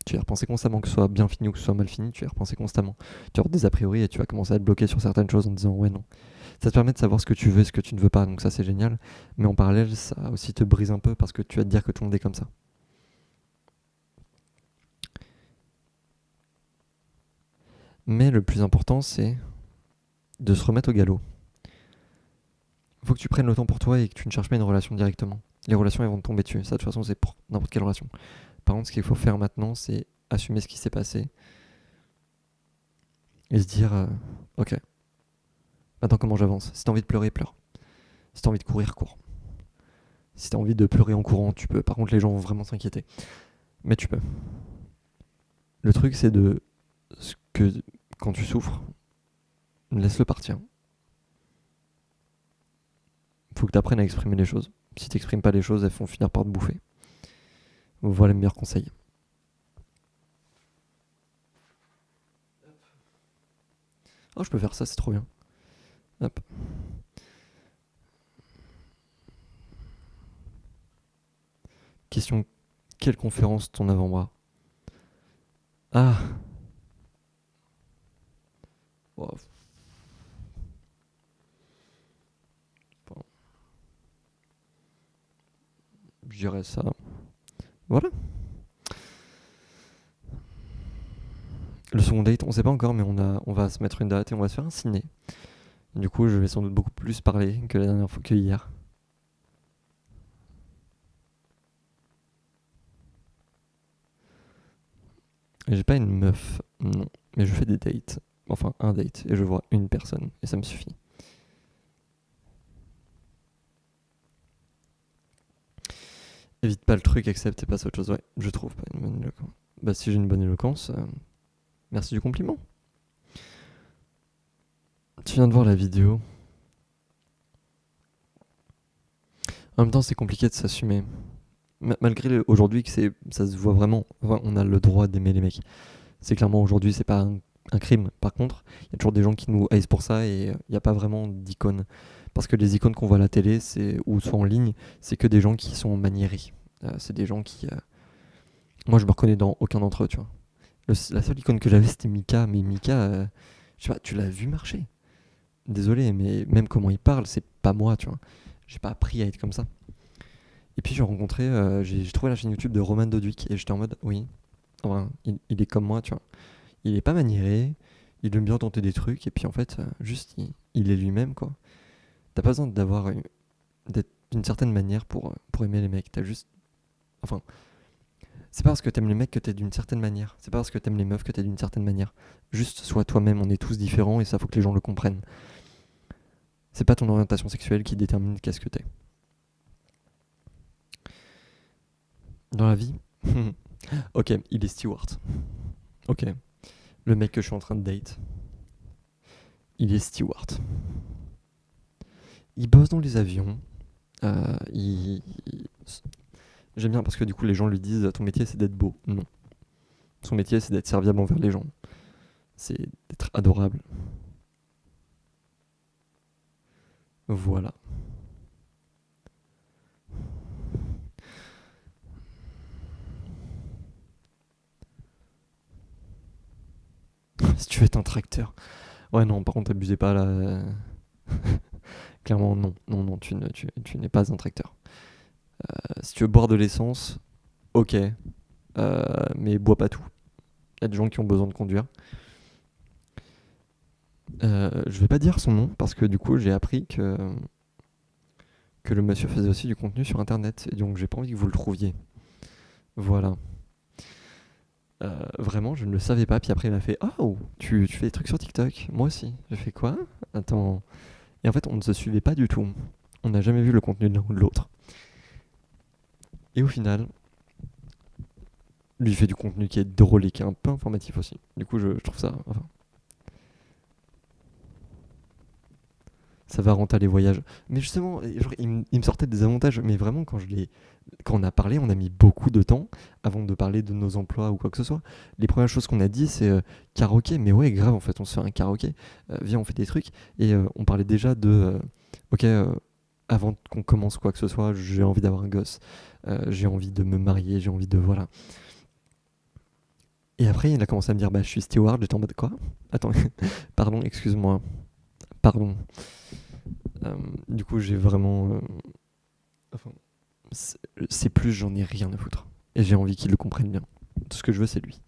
Tu vas y repenser constamment, que ce soit bien fini ou que ce soit mal fini, tu vas y repenser constamment. Tu vas avoir des a priori et tu vas commencer à te bloquer sur certaines choses en te disant ouais non. Ça te permet de savoir ce que tu veux et ce que tu ne veux pas, donc ça c'est génial. Mais en parallèle, ça aussi te brise un peu parce que tu vas te dire que tout le monde est comme ça. Mais le plus important, c'est de se remettre au galop. Faut que tu prennes le temps pour toi et que tu ne cherches pas une relation directement. Les relations, elles vont te tomber dessus. Ça, de toute façon, c'est pour n'importe quelle relation. Par contre, ce qu'il faut faire maintenant, c'est assumer ce qui s'est passé et se dire ok, maintenant comment j'avance. Si t'as envie de pleurer, pleure. Si t'as envie de courir, cours. Si t'as envie de pleurer en courant, tu peux. Par contre, les gens vont vraiment s'inquiéter. Mais tu peux. Le truc, c'est de ce que quand tu souffres, laisse-le partir. Faut que tu apprennes à exprimer les choses. Si t'exprimes pas les choses, elles vont finir par te bouffer. Voilà le meilleur conseil. Oh, je peux faire ça, c'est trop bien. Hop. Question, quelle conférence ton avant-bras? Ah. Oh. Bon, je dirais ça. Voilà. Le second date, on sait pas encore, mais on va se mettre une date et on va se faire un ciné. Du coup, je vais sans doute beaucoup plus parler que la dernière fois que hier. Et j'ai pas une meuf, non. Mais je fais des dates. Enfin, un date. Et je vois une personne. Et ça me suffit. Évite pas le truc, accepte et passe à autre chose. Ouais, je trouve pas une bonne éloquence. Bah, si j'ai une bonne éloquence, merci du compliment. Tu viens de voir la vidéo. En même temps, c'est compliqué de s'assumer. Malgré aujourd'hui que ça se voit vraiment, enfin, on a le droit d'aimer les mecs. C'est clairement aujourd'hui, c'est pas un crime. Par contre, il y a toujours des gens qui nous haïssent pour ça et il n'y a pas vraiment d'icônes. Parce que les icônes qu'on voit à la télé, ou soit en ligne, c'est que des gens qui sont maniérés. C'est des gens qui. Moi, je me reconnais dans aucun d'entre eux, tu vois. La seule icône que j'avais, c'était Mika. Mais Mika, je sais pas, tu l'as vu marcher. Désolé, mais même comment il parle, c'est pas moi, tu vois. J'ai pas appris à être comme ça. Et puis j'ai trouvé la chaîne YouTube de Roman Doduic et j'étais en mode, oui, enfin, il est comme moi, tu vois. Il est pas maniéré, il aime bien tenter des trucs et puis en fait, juste, il est lui-même, quoi. T'as pas besoin d'être d'une certaine manière pour aimer les mecs. T'as juste, enfin, c'est pas parce que t'aimes les mecs que t'es d'une certaine manière. C'est pas parce que t'aimes les meufs que t'es d'une certaine manière. Juste, sois toi-même, on est tous différents et ça faut que les gens le comprennent. C'est pas ton orientation sexuelle qui détermine qu'est-ce que t'es. Dans la vie, ok, il est steward. Ok, le mec que je suis en train de date, il est steward. Il bosse dans les avions. euh, il- il- J'aime bien parce que du coup les gens lui disent ton métier c'est d'être beau. Non. Son métier c'est d'être serviable envers les gens. C'est d'être adorable. Voilà. Si tu veux être un tracteur. Ouais non, par contre abusez pas là. Clairement non. Non, non, tu n'es pas un tracteur. Si tu veux boire de l'essence, ok. Mais bois pas tout. Il y a des gens qui ont besoin de conduire. Je vais pas dire son nom parce que du coup j'ai appris que le monsieur faisait aussi du contenu sur internet et donc j'ai pas envie que vous le trouviez. Voilà. Vraiment, je ne le savais pas. Puis après, il m'a fait oh, tu fais des trucs sur TikTok. Moi aussi. J'ai fait quoi? Attends. Et en fait, on ne se suivait pas du tout. On n'a jamais vu le contenu de l'un ou de l'autre. Et au final, lui fait du contenu qui est drôle et qui est un peu informatif aussi. Du coup, je trouve ça. Enfin, ça va rentrer les voyages. Mais justement, genre, il me sortait des avantages. Mais vraiment, quand on a parlé, on a mis beaucoup de temps avant de parler de nos emplois ou quoi que ce soit. Les premières choses qu'on a dit, c'est karaoké. Mais ouais, grave, en fait, on se fait un karaoké. Viens, on fait des trucs. Et on parlait déjà de ok, avant qu'on commence quoi que ce soit, j'ai envie d'avoir un gosse. J'ai envie de me marier. J'ai envie de. Voilà. Et après, il a commencé à me dire bah, je suis steward. J'étais en mode quoi? Attends, pardon, excuse-moi. Pardon. Du coup, j'ai vraiment. Enfin, c'est plus, j'en ai rien à foutre. Et j'ai envie qu'il le comprenne bien. Tout ce que je veux, c'est lui.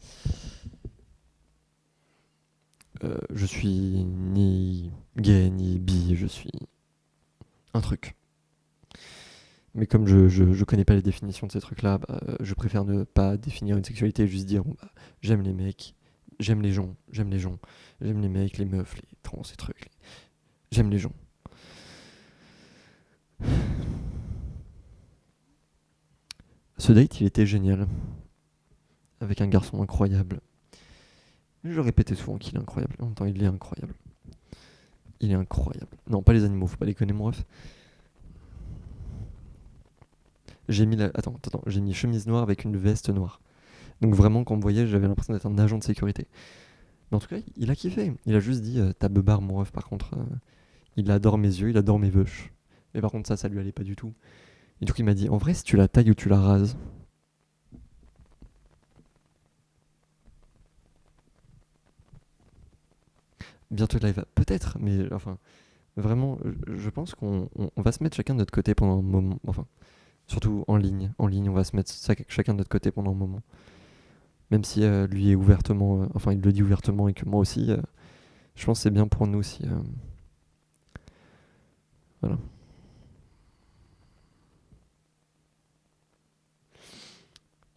Je suis ni gay ni bi, je suis un truc. Mais comme je connais pas les définitions de ces trucs-là, je préfère ne pas définir une sexualité et juste dire bon, bah, j'aime les mecs, j'aime les gens, j'aime les mecs, les meufs, les trans, ces trucs. J'aime les gens. Ce date, il était génial. Avec un garçon incroyable. Je répétais souvent qu'il est incroyable. En même temps, il est incroyable. Il est incroyable. Non, pas les animaux, faut pas déconner, mon ref. Attends, j'ai mis chemise noire avec une veste noire. Donc vraiment, quand on me voyait, j'avais l'impression d'être un agent de sécurité. Mais en tout cas, il a kiffé. Il a juste dit, t'as beubare, mon ref, par contre. Il adore mes yeux, il adore mes veuches. Mais par contre, ça lui allait pas du tout. Et du coup, il m'a dit, en vrai, si tu la tailles ou tu la rases. Bientôt live, peut-être, mais enfin, vraiment, je pense qu'on va se mettre chacun de notre côté pendant un moment. Enfin, surtout en ligne. En ligne, on va se mettre chacun de notre côté pendant un moment. Même si lui est ouvertement, enfin il le dit ouvertement et que moi aussi, je pense que c'est bien pour nous aussi. Voilà.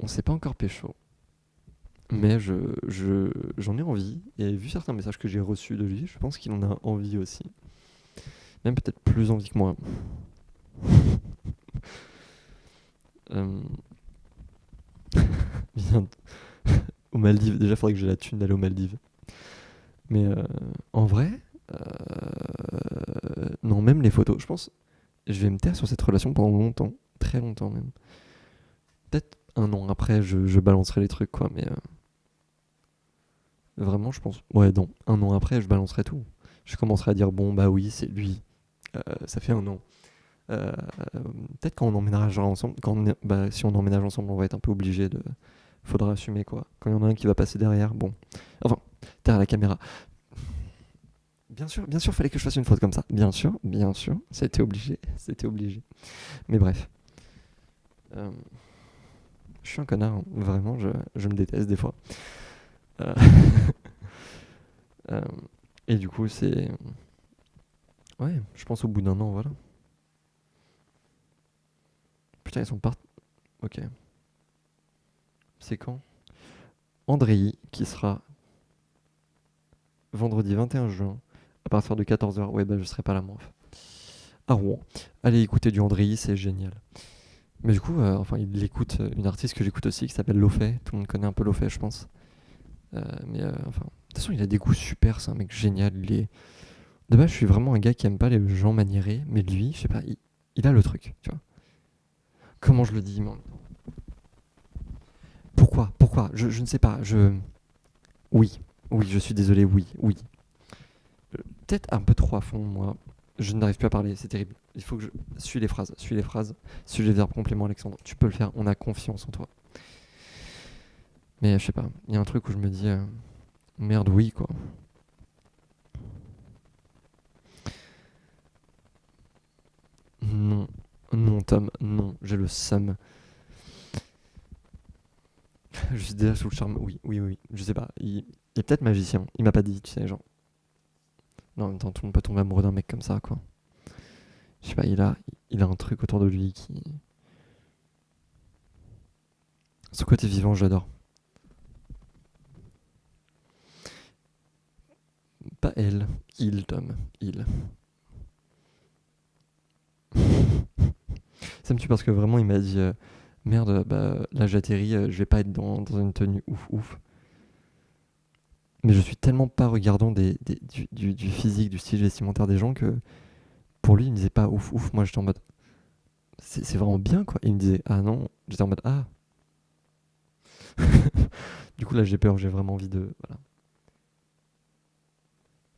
On s'est pas encore pécho, mais j'en ai envie. Et vu certains messages que j'ai reçus de lui, je pense qu'il en a envie aussi. Même peut-être plus envie que moi. Euh, Bien aux Maldives. Déjà, il faudrait que j'ai la thune d'aller aux Maldives. Mais en vrai, non, même les photos. Je pense, je vais me taire sur cette relation pendant longtemps, très longtemps même. peut-être un an après, je balancerai les trucs, quoi. Mais vraiment, je pense. Ouais, non. Un an après, je balancerai tout. Je commencerai à dire, bon, bah oui, c'est lui. Ça fait un an. Euh, Peut-être quand on emménagera ensemble, bah, si on emménage ensemble, on va être un peu obligé de. Faudra assumer, quoi. Quand il y en a un qui va passer derrière, bon. Enfin, derrière la caméra. Bien sûr, fallait que je fasse une faute comme ça. Bien sûr, c'était obligé, c'était obligé. Mais bref. Euh, je suis un connard, hein. Vraiment, je me déteste des fois. Euh, euh, et du coup, c'est. Ouais, je pense au bout d'un an, voilà. Putain, ils sont partis. Ok. C'est quand Andréi, qui sera vendredi 21 juin, à partir de 14h. Ouais, bah je serai pas là, moi. À Rouen. Allez écouter du Andréi, c'est génial. Mais du coup, enfin, il écoute une artiste que j'écoute aussi qui s'appelle Lofay. Tout le monde connaît un peu Lofay, je pense. Enfin, de toute façon, il a des goûts super, c'est un mec génial. De base, je suis vraiment un gars qui aime pas les gens maniérés, mais lui, je sais pas, il a le truc, tu vois. Comment je le dis, moi Pourquoi je ne sais pas, Oui, oui, je suis désolé, oui. Peut-être un peu trop à fond, moi. Je n'arrive plus à parler, c'est terrible. Il faut que je... Suis les phrases, suis les verbes compléments, Alexandre. Tu peux le faire, on a confiance en toi. Mais je sais pas, il y a un truc où je me dis... Merde, oui, quoi. Non, non, Tom, non, j'ai le seum. Je suis déjà sous le charme, oui. Je sais pas, il est peut-être magicien. Il m'a pas dit, tu sais, genre. Non, en même temps, tout le monde peut tomber amoureux d'un mec comme ça, quoi. Je sais pas, il a un truc autour de lui qui. Ce côté vivant, j'adore. Pas elle, il, Tom, il. Ça me tue parce que vraiment, il m'a dit merde, bah là j'atterris, je vais pas être dans une tenue ouf. Mais je suis tellement pas regardant du physique, du style vestimentaire des gens que pour lui, il me disait pas ouf. Moi j'étais en mode c'est vraiment bien quoi. Il me disait ah non, j'étais en mode ah. Du coup là j'ai peur, j'ai vraiment envie de. Voilà.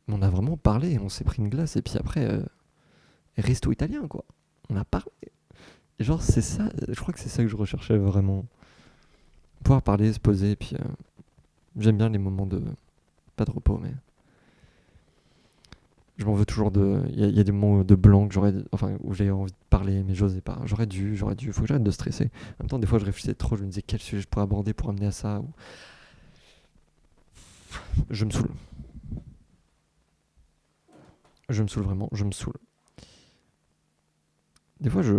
Mais on a vraiment parlé, on s'est pris une glace et puis après, resto italien quoi. On a parlé. Et genre c'est ça, je crois que c'est ça que je recherchais vraiment. Pouvoir parler, se poser, et puis j'aime bien les moments de. Pas de repos, mais. Je m'en veux toujours de. Il y a des moments de blanc que enfin, où j'ai envie de parler, mais j'osais pas. J'aurais dû. Faut que j'arrête de stresser. En même temps, des fois, je réfléchissais trop. Je me disais quel sujet je pourrais aborder pour amener à ça. Je me saoule. Je me saoule vraiment. Je me saoule. Des fois, je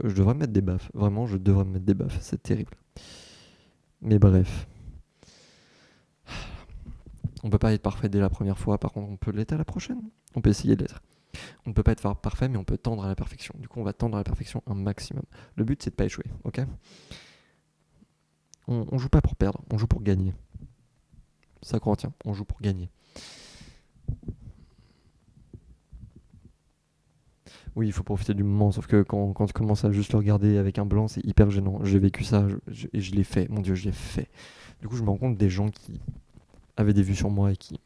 devrais me mettre des baffes. Vraiment, je devrais me mettre des baffes. C'est terrible. Mais bref. On peut pas être parfait dès la première fois. Par contre, on peut l'être à la prochaine. On peut essayer de l'être. On ne peut pas être parfait, mais on peut tendre à la perfection. Du coup, on va tendre à la perfection un maximum. Le but, c'est de pas échouer, ok? On joue pas pour perdre, on joue pour gagner. Ça qu'on retient, on joue pour gagner. Oui, il faut profiter du moment, sauf que quand tu commences à juste le regarder avec un blanc, c'est hyper gênant. J'ai vécu ça et je l'ai fait, mon Dieu, je l'ai fait. Du coup, je me rends compte des gens qui avaient des vues sur moi et qui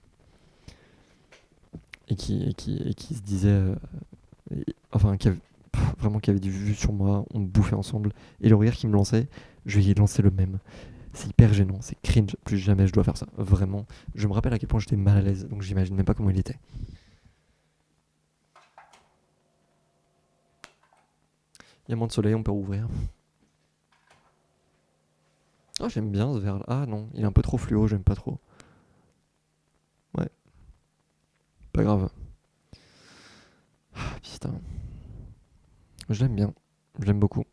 se disaient. Enfin, vraiment qui avaient des vues sur moi, on bouffait ensemble. Et le regard qui me lançait, je lui ai lancé le même. C'est hyper gênant, c'est cringe, plus jamais je dois faire ça. Vraiment, je me rappelle à quel point j'étais mal à l'aise, donc j'imagine même pas comment il était. Il y a moins de soleil, on peut rouvrir. Oh, j'aime bien ce verre là. Ah non, il est un peu trop fluo, j'aime pas trop. Ouais, pas grave. Ah, putain, je l'aime bien, je l'aime beaucoup.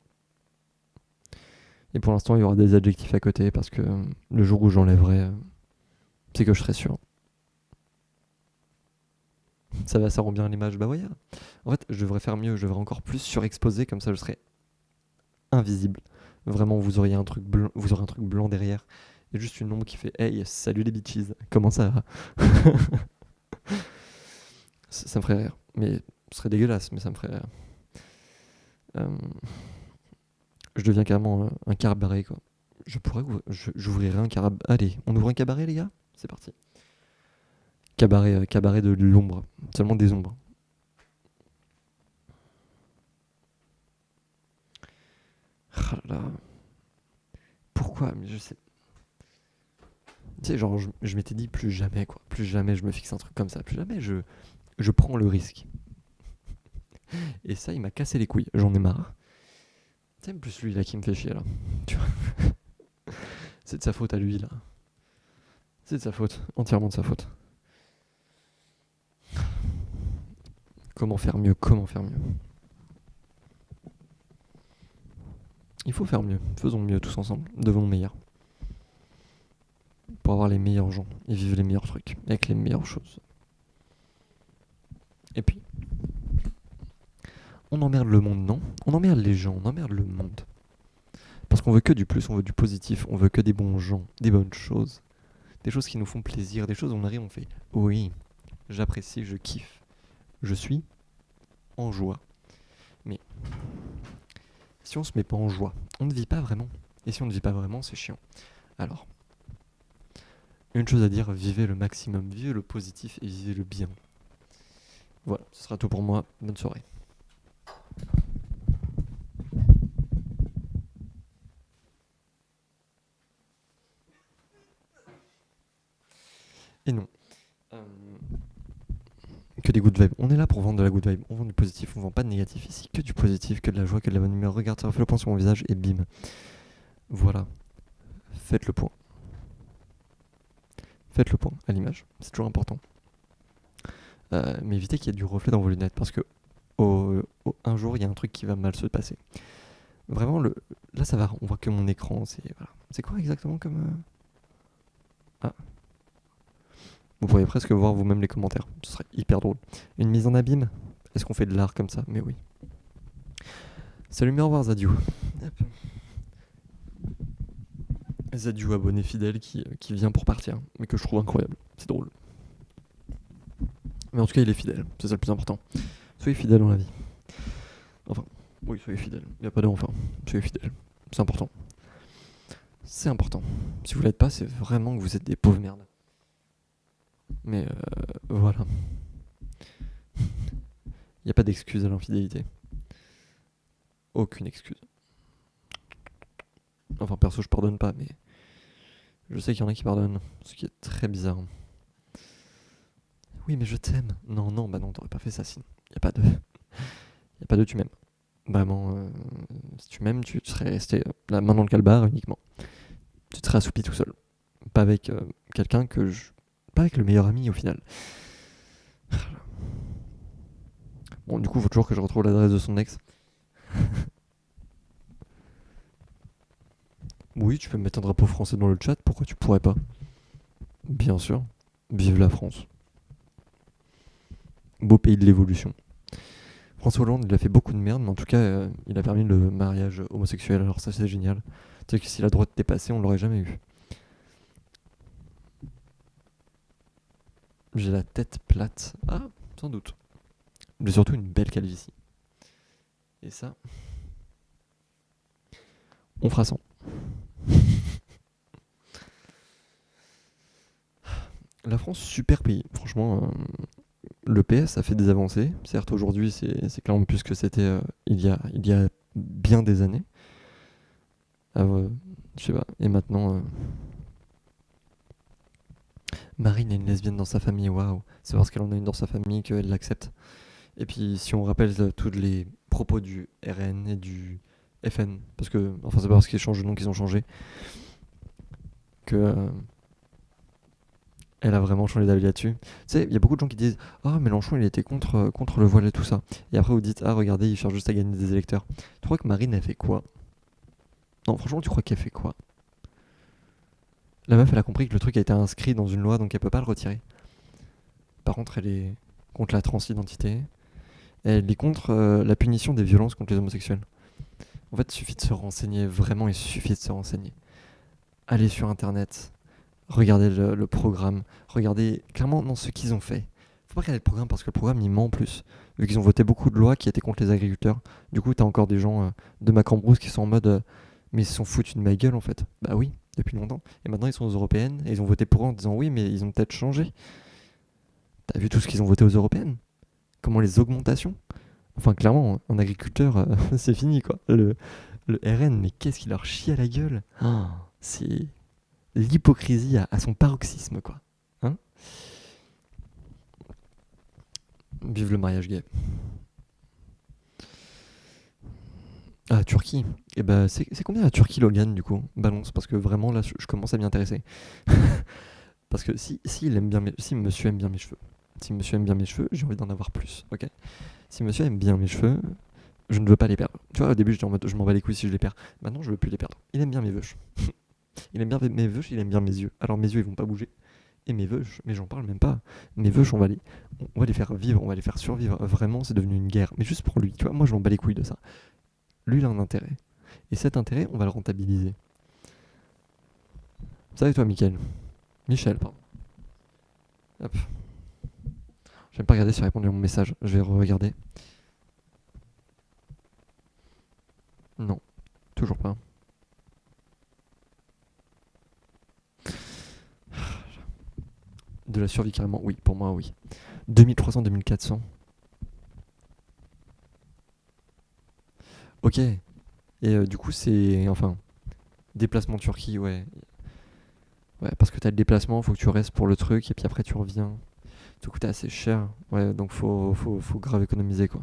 Et pour l'instant, il y aura des adjectifs à côté parce que le jour où j'enlèverai, c'est que je serai sûr. Ça rend bien l'image. Bah ouais. En fait, je devrais faire mieux, je devrais encore plus surexposer, comme ça je serais invisible. Vraiment, vous aurez un truc blanc derrière. Et juste une ombre qui fait hey, salut les bitches, comment ça va? Ça me ferait rire. Mais ce serait dégueulasse, mais ça me ferait rire. Euh, Je deviens carrément un cabaret, quoi. J'ouvrirai un cabaret. Allez, on ouvre un cabaret, les gars? C'est parti. Cabaret, cabaret de l'ombre. Seulement des ombres. Ah là là. Pourquoi? Mais je sais. Tu sais, genre, je m'étais dit plus jamais, quoi. Plus jamais je me fixe un truc comme ça. Plus jamais je prends le risque. Et ça, il m'a cassé les couilles. J'en ai marre. C'est même plus lui, là, qui me fait chier, là. Tu vois. C'est de sa faute à lui, là. C'est de sa faute. Entièrement de sa faute. Comment faire mieux? Comment faire mieux? Il faut faire mieux. Faisons mieux tous ensemble. Devenons meilleurs. Pour avoir les meilleurs gens et vivre les meilleurs trucs avec les meilleures choses. Et puis, on emmerde le monde, non? On emmerde les gens, on emmerde le monde. Parce qu'on veut que du plus, on veut du positif, on veut que des bons gens, des bonnes choses. Des choses qui nous font plaisir, des choses où on arrive, on fait oui, j'apprécie, je kiffe. Je suis en joie. Mais si on se met pas en joie, on ne vit pas vraiment. Et si on ne vit pas vraiment, c'est chiant. Alors, une chose à dire, vivez le maximum, vivez le positif et vivez le bien. Voilà, ce sera tout pour moi. Bonne soirée. Et non. Euh, Que des good vibes. On est là pour vendre de la good vibe. On vend du positif, on vend pas de négatif ici. Que du positif, que de la joie, que de la bonne humeur. Regarde, ça refait le point sur mon visage et bim. Voilà. Faites le point. Faites le point à l'image. C'est toujours important. Mais évitez qu'il y ait du reflet dans vos lunettes parce que un jour, il y a un truc qui va mal se passer. Vraiment, là, ça va. On voit que mon écran. C'est quoi exactement comme. Ah. Vous pourriez presque voir vous-même les commentaires. Ce serait hyper drôle. Une mise en abîme? Est-ce qu'on fait de l'art comme ça? Mais oui. Salut, mais au revoir, Zadiou. Zadiou, abonné fidèle qui vient pour partir, mais que je trouve incroyable. C'est drôle. Mais en tout cas, il est fidèle. C'est ça le plus important. Soyez fidèle dans la vie. Enfin, oui, soyez fidèle. Il n'y a pas d'enfin. Soyez fidèle. C'est important. C'est important. Si vous l'êtes pas, c'est vraiment que vous êtes des pauvres merdes. Mais voilà. Il n'y a pas d'excuse à l'infidélité. Aucune excuse. Enfin, perso, je pardonne pas, mais je sais qu'il y en a qui pardonnent, ce qui est très bizarre. Oui, mais je t'aime. Non, non, bah non, t'aurais pas fait ça sinon. Y a pas de tu m'aimes. Vraiment, si tu m'aimes, tu serais resté la main dans le calbar uniquement. Tu te serais assoupi tout seul. Pas avec quelqu'un pas avec le meilleur ami au final. Bon, du coup, faut toujours que je retrouve l'adresse de son ex. Oui, tu peux mettre un drapeau français dans le chat, pourquoi tu pourrais pas? Bien sûr. Vive la France. Beau pays de l'évolution. François Hollande, il a fait beaucoup de merde, mais en tout cas, il a permis le mariage homosexuel, alors ça c'est génial. Tu sais que si la droite était passée, on l'aurait jamais eu. J'ai la tête plate. Ah, sans doute. Mais surtout une belle calvitie. Et ça, on fera sans. La France, super pays. Franchement, le PS a fait des avancées. Certes, aujourd'hui, c'est clairement plus que c'était il y a bien des années. Je sais pas. Et maintenant, Marine est une lesbienne dans sa famille. Waouh. C'est parce qu'elle en a une dans sa famille qu'elle l'accepte. Et puis, si on rappelle tous les propos du RN et du FN, parce que, enfin, c'est pas parce qu'ils changent de nom qu'ils ont changé, que elle a vraiment changé d'avis là-dessus. Tu sais, il y a beaucoup de gens qui disent ah, Mélenchon, il était contre le voile et tout ça. Et après, vous dites ah, regardez, il cherche juste à gagner des électeurs. Tu crois que Marine, elle fait quoi? Non, franchement, tu crois qu'elle fait quoi? La meuf, elle a compris que le truc a été inscrit dans une loi, donc elle peut pas le retirer. Par contre, elle est contre la transidentité. Elle est contre la punition des violences contre les homosexuels. En fait, il suffit de se renseigner, vraiment, il suffit de se renseigner. Allez sur internet, regardez le programme, regardez clairement dans ce qu'ils ont fait. Faut pas regarder le programme parce que le programme il ment en plus. Vu qu'ils ont voté beaucoup de lois qui étaient contre les agriculteurs. Du coup, t'as encore des gens de Macambrousse qui sont en mode mais ils se sont foutus de ma gueule en fait. Bah oui, depuis longtemps. Et maintenant ils sont aux européennes et ils ont voté pour eux en disant oui, mais ils ont peut-être changé. T'as vu tout ce qu'ils ont voté aux européennes? Comment les augmentations? Enfin, clairement, en agriculteur, c'est fini quoi. Le RN, mais qu'est-ce qu'il leur chie à la gueule? Ah, c'est l'hypocrisie à son paroxysme quoi. Hein? Vive le mariage gay. Ah, Turquie. Et bah, c'est combien la Turquie, Logan, du coup? Balance, parce que vraiment, là, je commence à m'y intéresser. Parce que si il aime bien si monsieur aime bien mes cheveux, si monsieur aime bien mes cheveux, j'ai envie d'en avoir plus, ok? Si monsieur aime bien mes cheveux, je ne veux pas les perdre. Tu vois, au début, j'étais en mode, je m'en bats les couilles si je les perds. Maintenant, je veux plus les perdre. Il aime bien mes veuches. Il aime bien mes veuches, il aime bien mes yeux. Alors, mes yeux, ils vont pas bouger. Et mes veuches, mais j'en parle même pas. Mes veuches, on va les faire vivre, on va les faire survivre. Vraiment, c'est devenu une guerre. Mais juste pour lui, tu vois, moi, je m'en bats les couilles de ça. Lui, il a un intérêt. Et cet intérêt, on va le rentabiliser. Ça avec toi, Mickaël. Michel, pardon. Hop. Je vais pas regarder s'il a répondu à mon message. Je vais regarder. Non, toujours pas. De la survie carrément, oui, pour moi, oui. 2300, 2400. Ok. Et du coup, c'est. Enfin, déplacement Turquie, ouais. Ouais, parce que t'as le déplacement, faut que tu restes pour le truc, et puis après tu reviens. Ça coûte assez cher. Ouais, donc faut grave économiser, quoi.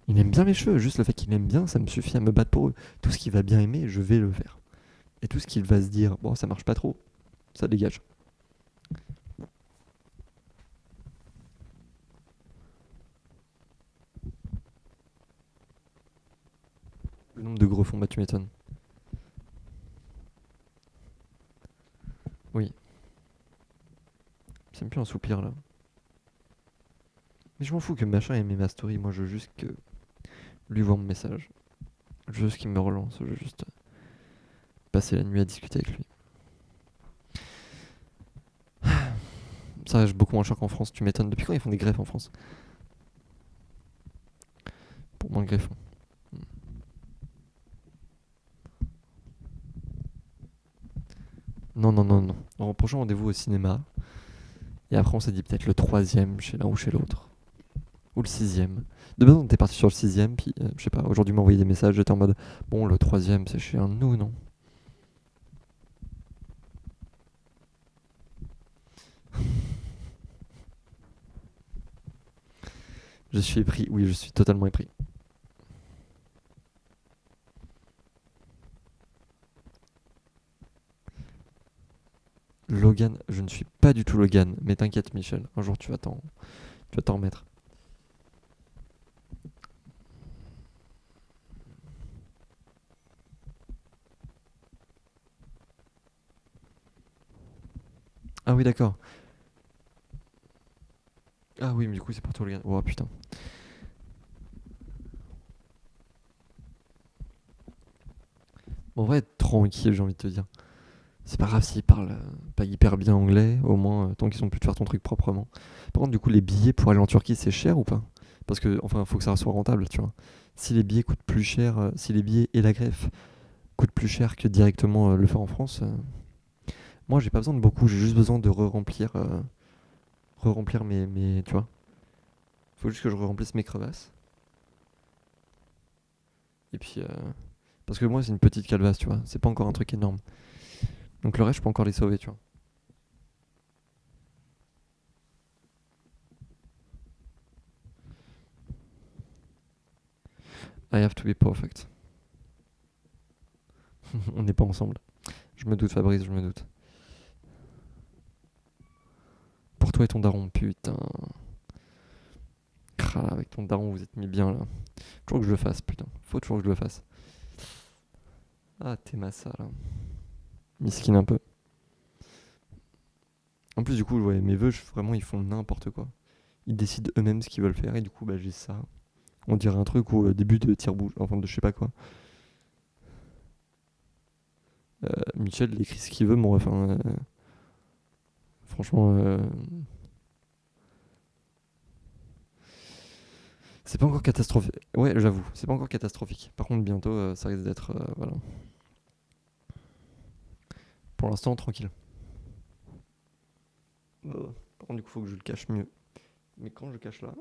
Il aime bien mes cheveux, juste le fait qu'il aime bien, ça me suffit à me battre pour eux. Tout ce qu'il va bien aimer, je vais le faire. Et tout ce qu'il va se dire, bon, ça marche pas trop, ça dégage. Le nombre de greffons, bah tu m'étonnes. Oui, c'est même plus un soupir là. Mais je m'en fous que machin ait aimé ma story, moi je veux juste que lui voit mon message. Je veux juste qu'il me relance, je veux juste passer la nuit à discuter avec lui. Ça reste beaucoup moins cher qu'en France, tu m'étonnes. Depuis quand ils font des greffes en France? Pour moins de greffons. Non, non, non, non. En prochain rendez-vous au cinéma. Et après on s'est dit peut-être le troisième chez l'un ou chez l'autre. Ou le sixième. De base on était parti sur le sixième, puis je sais pas, aujourd'hui m'a envoyé des messages, j'étais en mode bon le troisième c'est chez un de nous, non? Je suis épris, oui je suis totalement épris. Logan, je ne suis pas du tout Logan, mais t'inquiète Michel, un jour tu vas t'en remettre. Ah oui d'accord. Ah oui mais du coup c'est pour toi Logan. Oh putain. Bon, en vrai tranquille j'ai envie de te dire. C'est pas grave s'ils parlent pas hyper bien anglais, au moins tant qu'ils ont pu te faire ton truc proprement. Par contre, du coup, les billets pour aller en Turquie, c'est cher ou pas? Parce que, enfin, faut que ça soit rentable, tu vois. Si les billets coûtent plus cher, si les billets et la greffe coûtent plus cher que directement le faire en France, moi j'ai pas besoin de beaucoup, j'ai juste besoin de re-remplir, re-remplir tu vois. Faut juste que je re-remplisse mes crevasses. Et puis, parce que moi c'est une petite calvasse, tu vois. C'est pas encore un truc énorme. Donc le reste, je peux encore les sauver, tu vois. I have to be perfect. On n'est pas ensemble. Je me doute, Fabrice, je me doute. Pour toi et ton daron, putain. Avec ton daron, vous êtes mis bien là. Toujours que je le fasse, putain. Faut toujours que je le fasse. Ah, t'es massa là. Miskin un peu. En plus, du coup, ouais, mes vœux, vraiment, ils font n'importe quoi. Ils décident eux-mêmes ce qu'ils veulent faire et du coup, bah, j'ai ça. On dirait un truc au début de tire-bouche, enfin de je sais pas quoi. Michel il écrit ce qu'il veut, bon, enfin, franchement, C'est pas encore catastrophique. Ouais, j'avoue, c'est pas encore catastrophique. Par contre, bientôt, ça risque d'être. Voilà. Pour l'instant, tranquille. Par contre, du coup, faut que je le cache mieux. Mais quand je le cache là.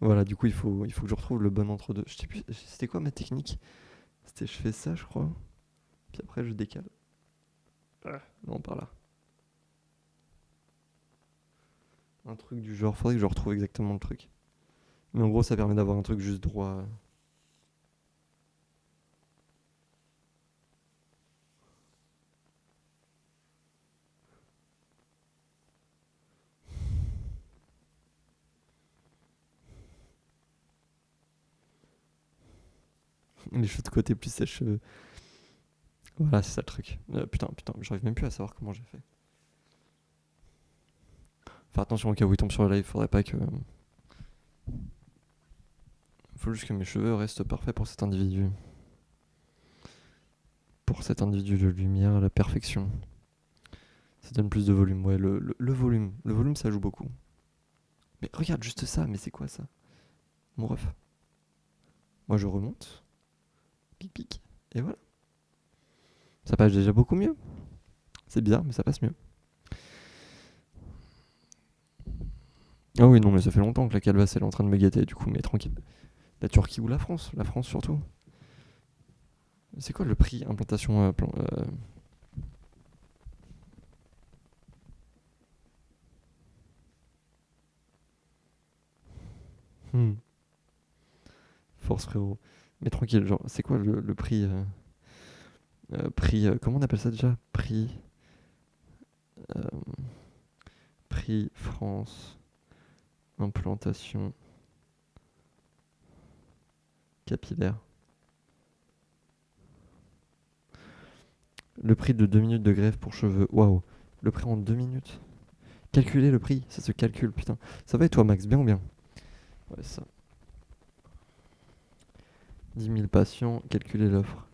Voilà, du coup, il faut que je retrouve le bon entre-deux. Je sais plus, c'était quoi ma technique? C'était je fais ça, je crois. Puis après, je décale. Non, par là. Un truc du genre, faudrait que je retrouve exactement le truc. Mais en gros, ça permet d'avoir un truc juste droit. Les cheveux de côté plus sèches. Voilà, c'est ça le truc. Putain, j'arrive même plus à savoir comment j'ai fait. Faire attention au cas où il tombe sur le live, faudrait pas que. Faut juste que mes cheveux restent parfaits pour cet individu. Pour cet individu de lumière à la perfection. Ça donne plus de volume, ouais, le volume. Le volume, ça joue beaucoup. Mais regarde juste ça, mais c'est quoi ça? Mon ref. Moi, je remonte. Pic, pic. Et voilà. Ça passe déjà beaucoup mieux. C'est bizarre, mais ça passe mieux. Ah oui, non, mais ça fait longtemps que la calvasse elle est en train de me gâter, du coup, mais tranquille. La Turquie ou la France? La France surtout. C'est quoi le prix implantation hmm. Force frérot. Mais tranquille, genre, c'est quoi le prix prix, comment on appelle ça déjà? Euh, Prix France implantation capillaire. Le prix de 2 minutes de greffe pour cheveux. Waouh. Le prix en 2 minutes. Calculer le prix, ça se calcule, putain. Ça va et toi, Max? Bien ou bien? Ouais, ça. 10 000 patients, calculer l'offre.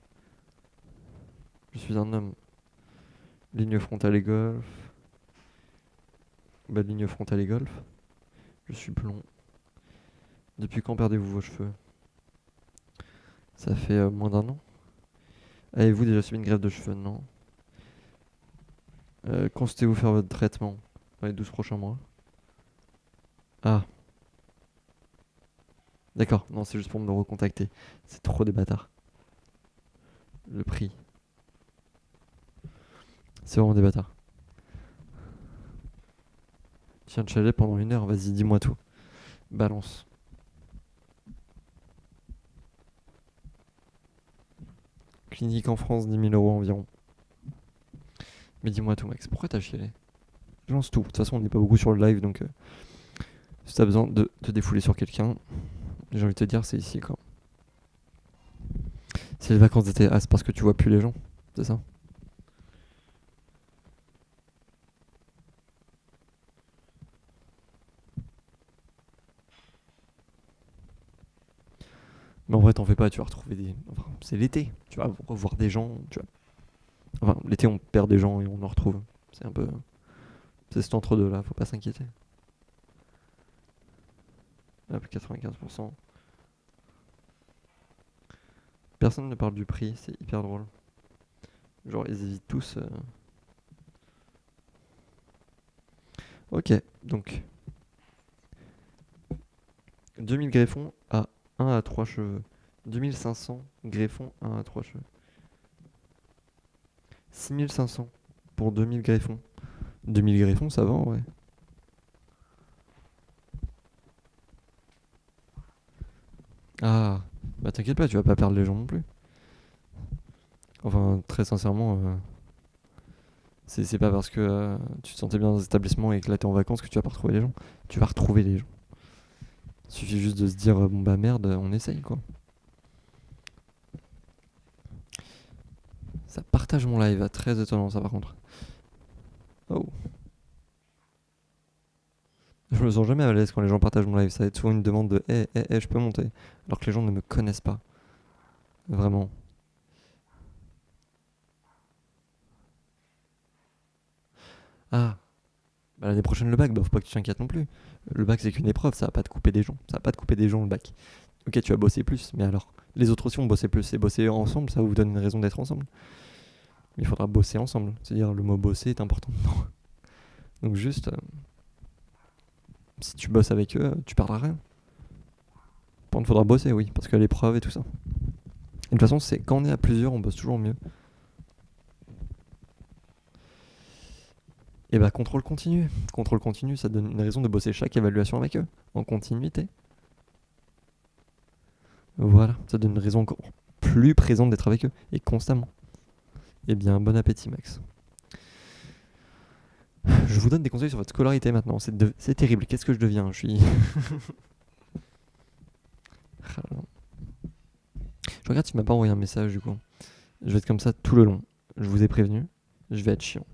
Je suis un homme. Ligne frontale et golf. Bah, ligne frontale et golf. Je suis blond. Depuis quand perdez-vous vos cheveux? Ça fait moins d'un an. Avez-vous déjà subi une greffe de cheveux? Non. Comptez-vous faire votre traitement dans les 12 prochains mois? Ah, d'accord. Non, c'est juste pour me recontacter. C'est trop des bâtards. Le prix. C'est vraiment des bâtards. Tiens, chalet pendant 1 heure. Vas-y, dis-moi tout. Balance. Clinique en France, 10 000 € environ. Mais dis-moi tout, Max. Pourquoi t'as chialé? Lance tout. De toute façon, on n'est pas beaucoup sur le live, donc si t'as besoin de te défouler sur quelqu'un, j'ai envie de te dire, c'est ici, quoi. C'est les vacances d'été. Ah, c'est parce que tu vois plus les gens, c'est ça? Mais en vrai, t'en fais pas, tu vas retrouver des. Enfin, c'est l'été, tu vas revoir des gens. Enfin, l'été, on perd des gens et on en retrouve. C'est un peu. C'est cet entre-deux là, faut pas s'inquiéter. Hop, 95%. Personne ne parle du prix, c'est hyper drôle. Genre, ils hésitent tous. Ok, donc 2000 greffons à 1 à 3 cheveux. 2500 greffons 1 à 3 cheveux. 6500 pour 2000 greffons. 2000 greffons, ça va en vrai. Ah, bah t'inquiète pas, tu vas pas perdre les gens non plus. Enfin, très sincèrement, c'est pas parce que tu te sentais bien dans cet établissement et que là t'es en vacances que tu vas pas retrouver les gens. Tu vas retrouver les gens. Il suffit juste de se dire, bon bah merde, on essaye quoi. Ça partage mon live, très étonnant ça par contre. Oh. Je me sens jamais à l'aise quand les gens partagent mon live. Ça va être souvent une demande de je peux monter. Alors que les gens ne me connaissent pas. Vraiment. Ah, bah l'année prochaine le bac, bah faut pas que tu t'inquiètes non plus. Le bac, c'est qu'une épreuve, ça va pas te couper des gens. Ça va pas te couper des gens, le bac. Ok, tu vas bosser plus, mais alors, les autres aussi ont bossé plus. Et bosser ensemble, ça vous donne une raison d'être ensemble. Mais il faudra bosser ensemble. C'est-à-dire, le mot bosser est important. Donc juste, si tu bosses avec eux, tu perdras rien. Par contre, faudra bosser, oui, parce que l'épreuve et tout ça. Et de toute façon, c'est quand on est à plusieurs, on bosse toujours mieux. Et bah, contrôle continu. Contrôle continu, ça donne une raison de bosser chaque évaluation avec eux, en continuité. Voilà, ça donne une raison encore plus présente d'être avec eux, et constamment. Eh bien, bon appétit, Max. Je vous donne des conseils sur votre scolarité maintenant. C'est terrible. Qu'est-ce que je deviens? Je suis. Je regarde s'il m'a pas envoyé un message du coup. Je vais être comme ça tout le long. Je vous ai prévenu. Je vais être chiant.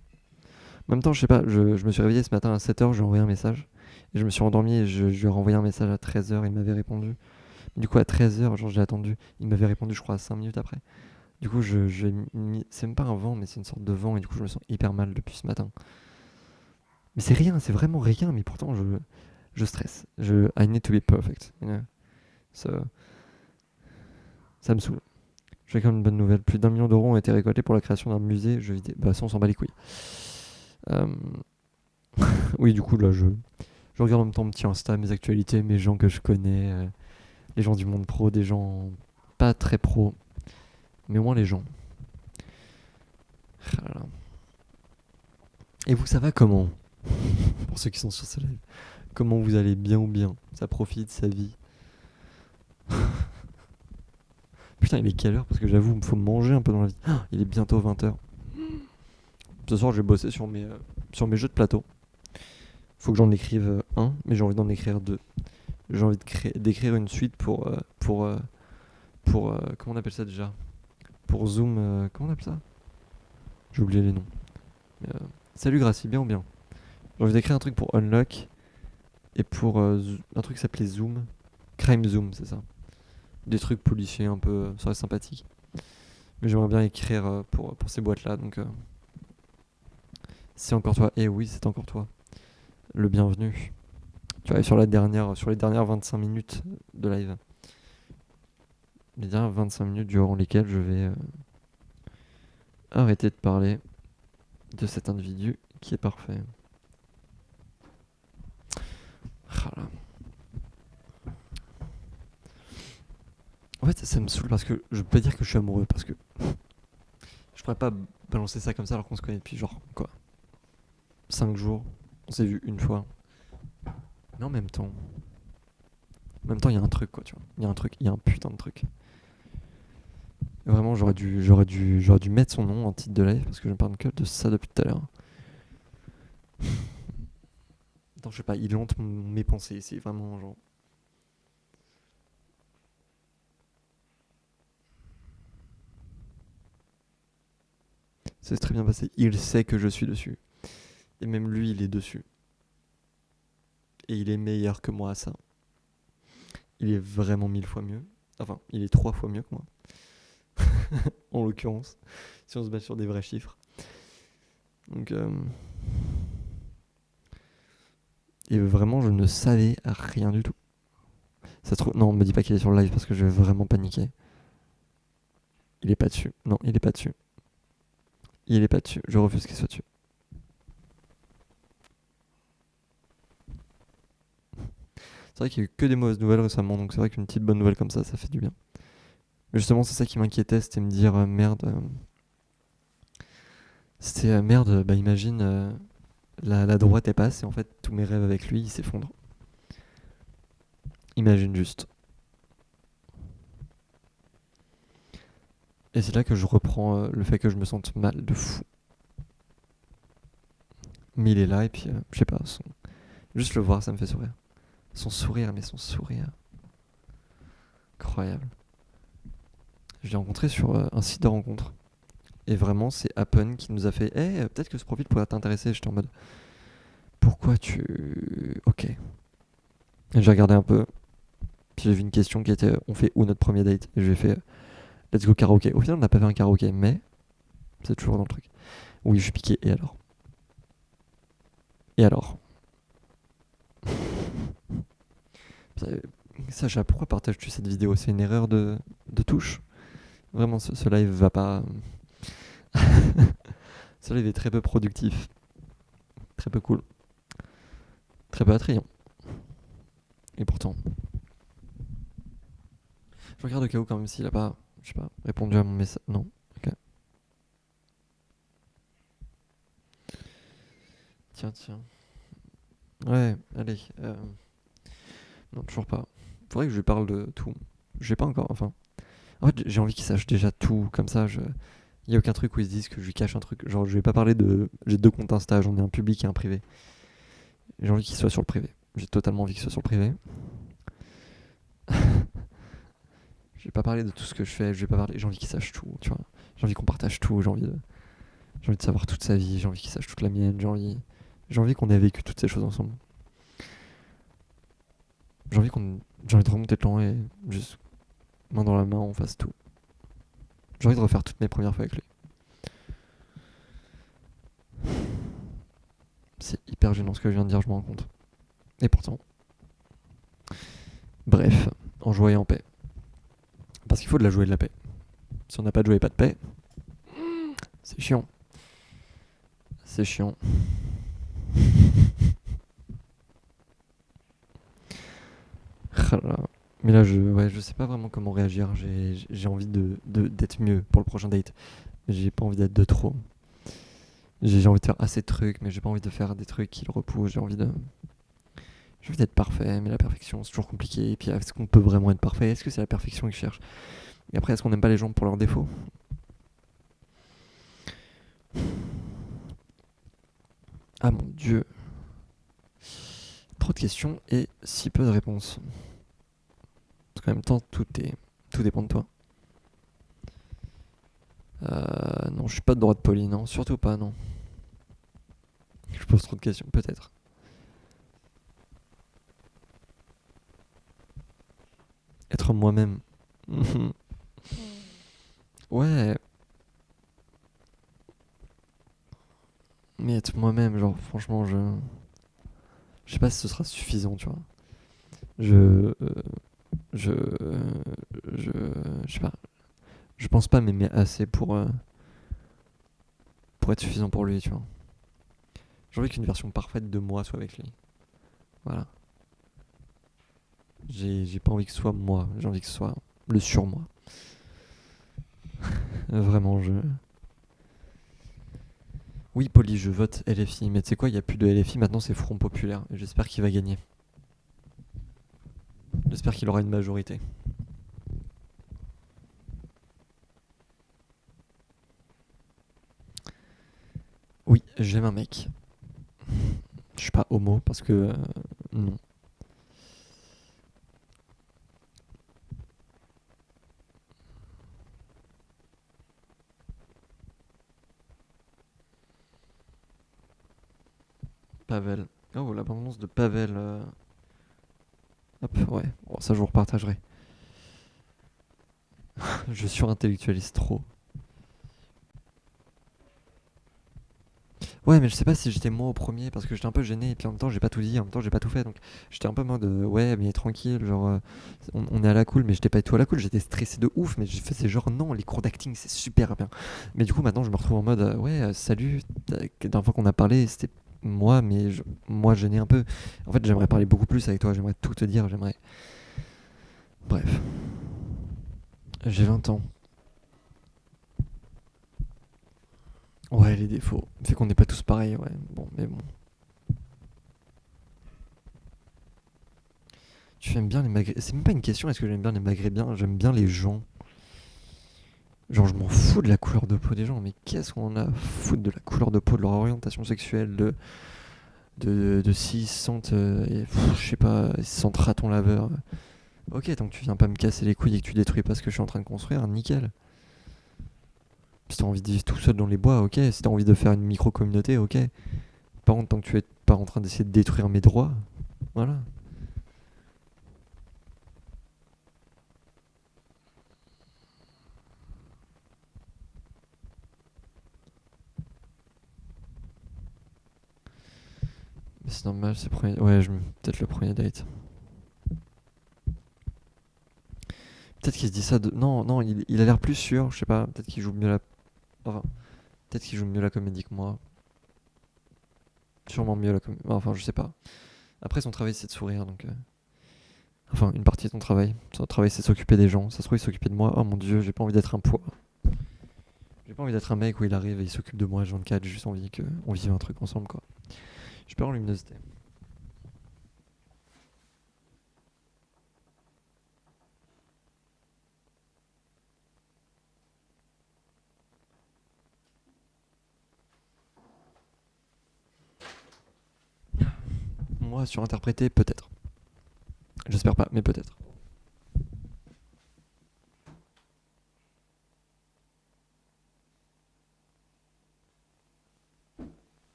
En même temps, je sais pas, je me suis réveillé ce matin à 7h, je lui ai envoyé un message. Et je me suis endormi et je lui ai renvoyé un message à 13h, il m'avait répondu. Du coup, à 13h, genre, j'ai attendu. Il m'avait répondu, je crois, 5 minutes après. Du coup, c'est même pas un vent, mais c'est une sorte de vent. Et du coup, je me sens hyper mal depuis ce matin. Mais c'est rien, c'est vraiment rien. Mais pourtant, je stresse. I need to be perfect. You know? Ça me saoule. J'ai quand même une bonne nouvelle. Plus d'1 million d'euros ont été récoltés pour la création d'un musée jeux vidéo. Bah, ça, on s'en bat les couilles. Oui, du coup, là, je regarde en même temps mon petit Insta, mes actualités, mes gens que je connais, les gens du monde pro, des gens pas très pro, mais au moins les gens. Voilà. Et vous, ça va comment? Pour ceux qui sont sur ce live. Comment vous allez, bien ou bien? Ça profite, ça vit. Putain, il est quelle heure? Parce que j'avoue, il faut manger un peu dans la vie. Il est bientôt 20h. Ce soir, je vais bosser sur mes jeux de plateau. Faut que j'en écrive un, mais j'ai envie d'en écrire 2. J'ai envie d'écrire une suite pour comment on appelle ça déjà? Pour Zoom, comment on appelle ça? J'ai oublié les noms. Salut Gracie, bien ou bien? J'ai envie d'écrire un truc pour Unlock et pour un truc qui s'appelait Zoom. Crime Zoom, c'est ça. Des trucs policiers un peu, ça reste sympathique. Mais j'aimerais bien écrire pour ces boîtes-là, donc c'est encore toi. Et oui, c'est encore toi. Le bienvenu. Tu vois, sur les dernières 25 minutes de live. Les dernières 25 minutes durant lesquelles je vais arrêter de parler de cet individu qui est parfait. Voilà. En fait, ça me saoule parce que je peux pas dire que je suis amoureux parce que je pourrais pas balancer ça comme ça alors qu'on se connaît depuis genre quoi 5 jours. On s'est vu une fois. Mais en même temps, il y a un truc quoi, tu vois. Il y a un putain de truc. Et vraiment, j'aurais dû mettre son nom en titre de live parce que je me parle que de ça depuis tout à l'heure. Attends, je sais pas, il hante mes pensées, c'est vraiment genre. Ça s'est très bien passé. Il sait que je suis dessus. Et même lui, il est dessus. Et il est meilleur que moi à ça. Il est vraiment 1000 fois mieux. Enfin, il est 3 fois mieux que moi. En l'occurrence, si on se base sur des vrais chiffres. Donc, et vraiment, je ne savais rien du tout. Ça se trouve... Non, me dis pas qu'il est sur le live parce que je vais vraiment paniquer. Il est pas dessus. Non, il est pas dessus. Il est pas dessus. Je refuse qu'il soit dessus. C'est vrai qu'il y a eu que des mauvaises nouvelles récemment, donc c'est vrai qu'une petite bonne nouvelle comme ça fait du bien. Mais justement, c'est ça qui m'inquiétait, c'était me dire merde. C'était merde, bah imagine, la droite elle passe et en fait tous mes rêves avec lui ils s'effondrent. Imagine juste. Et c'est là que je reprends le fait que je me sente mal de fou. Mais il est là et puis je sais pas, juste le voir ça me fait sourire. Son sourire. Incroyable. Je l'ai rencontré sur un site de rencontre. Et vraiment c'est Appen qui nous a fait peut-être que ce profil pourrait t'intéresser. J'étais en mode pourquoi tu... Ok. Et j'ai regardé un peu. Puis j'ai vu une question qui était on fait où notre premier date? Et je lui ai fait let's go karaoké. Au final on n'a pas fait un karaoké, mais c'est toujours dans le truc. Oui, je suis piqué, et alors? Ça- Sacha, pourquoi partages-tu cette vidéo? C'est une erreur de touche? Vraiment, ce live va pas. Ce live est très peu productif, très peu cool, très peu attrayant. Et pourtant, je regarde au cas où quand même s'il a pas, je sais pas, répondu à mon message. Non, ok. Tiens, tiens. Ouais, allez. Non, toujours pas. Faudrait que je lui parle de tout. Je l'ai pas encore, enfin. En fait, j'ai envie qu'il sache déjà tout, comme ça, il y a aucun truc où ils se disent que je lui cache un truc. Genre, je vais pas parler de. J'ai deux comptes Insta, j'en ai un public et un privé. J'ai envie qu'il soit sur le privé. J'ai totalement envie qu'il soit sur le privé. Je vais pas parler de tout ce que je fais, je vais pas parler. J'ai envie qu'il sache tout, tu vois. J'ai envie qu'on partage tout, j'ai envie de savoir toute sa vie, j'ai envie qu'il sache toute la mienne, j'ai envie qu'on ait vécu toutes ces choses ensemble. J'ai envie qu'on. J'ai envie de remonter le temps et juste main dans la main, on fasse tout. J'ai envie de refaire toutes mes premières fois avec lui. C'est hyper gênant ce que je viens de dire, je me rends compte. Et pourtant. Bref, en joie et en paix. Parce qu'il faut de la joie et de la paix. Si on n'a pas de joie et pas de paix, c'est chiant. C'est chiant. Ah là là. Mais là, je sais pas vraiment comment réagir. J'ai envie d'être mieux pour le prochain date. J'ai pas envie d'être de trop. J'ai envie de faire assez de trucs, mais j'ai pas envie de faire des trucs qui le repoussent. J'ai envie d'être parfait, mais la perfection, c'est toujours compliqué. Et puis, est-ce qu'on peut vraiment être parfait? Est-ce que c'est la perfection qu'ils cherchent? Et après, est-ce qu'on n'aime pas les gens pour leurs défauts? Ah mon dieu. Trop de questions et si peu de réponses. Parce qu'en même temps, tout dépend de toi. Non, je suis pas de droite polie, non. Surtout pas, non. Je pose trop de questions, peut-être. Être moi-même. Ouais, mais être moi-même, genre, franchement, je sais pas si ce sera suffisant, tu vois. Je. Je. Je. Je sais pas. Je pense pas m'aimer assez pour être suffisant pour lui, tu vois. J'ai envie qu'une version parfaite de moi soit avec lui. Voilà. J'ai pas envie que ce soit moi, j'ai envie que ce soit le surmoi. Vraiment, je. Oui, Poli, je vote LFI, mais tu sais quoi, il y a plus de LFI, maintenant c'est Front Populaire. Et j'espère qu'il va gagner. J'espère qu'il aura une majorité. Oui, j'aime un mec. Je suis pas homo parce que. Non. Pavel. Oh, l'abondance de Pavel. Hop, ouais. Bon, ça, je vous repartagerai. Je surintellectualise trop. Ouais, mais je sais pas si j'étais moi au premier parce que j'étais un peu gêné et puis en même temps j'ai pas tout dit, en même temps j'ai pas tout fait donc j'étais un peu en mode ouais, mais tranquille, genre on est à la cool, mais j'étais pas du tout à la cool, j'étais stressé de ouf, mais je faisais genre non, les cours d'acting c'est super bien. Mais du coup maintenant je me retrouve en mode ouais, salut, la dernière fois qu'on a parlé c'était moi, mais moi gêné un peu. En fait, j'aimerais parler beaucoup plus avec toi, j'aimerais tout te dire, j'aimerais. Bref, j'ai 20 ans. Ouais, les défauts. Fait qu'on n'est pas tous pareils, ouais. Bon, mais bon. Tu aimes bien les maghrébins. C'est même pas une question, est-ce que j'aime bien les maghrébins? J'aime bien les gens. Genre, je m'en fous de la couleur de peau des gens, mais qu'est-ce qu'on a à foutre de la couleur de peau, de leur orientation sexuelle, de s'ils se sentent, je sais pas, ils se sentent raton laveur. Ok, tant que tu viens pas me casser les couilles et que tu détruis pas ce que je suis en train de construire, nickel. Si t'as envie de vivre tout seul dans les bois, ok. Si t'as envie de faire une micro-communauté, ok. Par contre, tant que tu es pas en train d'essayer de détruire mes droits, voilà. Mais c'est normal, c'est premier. Ouais, peut-être le premier date. Peut-être qu'il se dit ça de. Non, non, il a l'air plus sûr, je sais pas. Peut-être qu'il joue mieux la. Enfin, peut-être qu'il joue mieux la comédie que moi. Sûrement mieux la comédie. Enfin, je sais pas. Après, son travail, c'est de sourire, donc. Enfin, une partie de ton travail. Son travail, c'est s'occuper des gens. Ça se trouve, il s'occuper de moi. Oh mon dieu, j'ai pas envie d'être un poids. J'ai pas envie d'être un mec où il arrive et il s'occupe de moi, H24. J'ai juste envie qu'on vive un truc ensemble, quoi. Je perds en luminosité. Moi, surinterpréter, peut-être. J'espère pas, mais peut-être.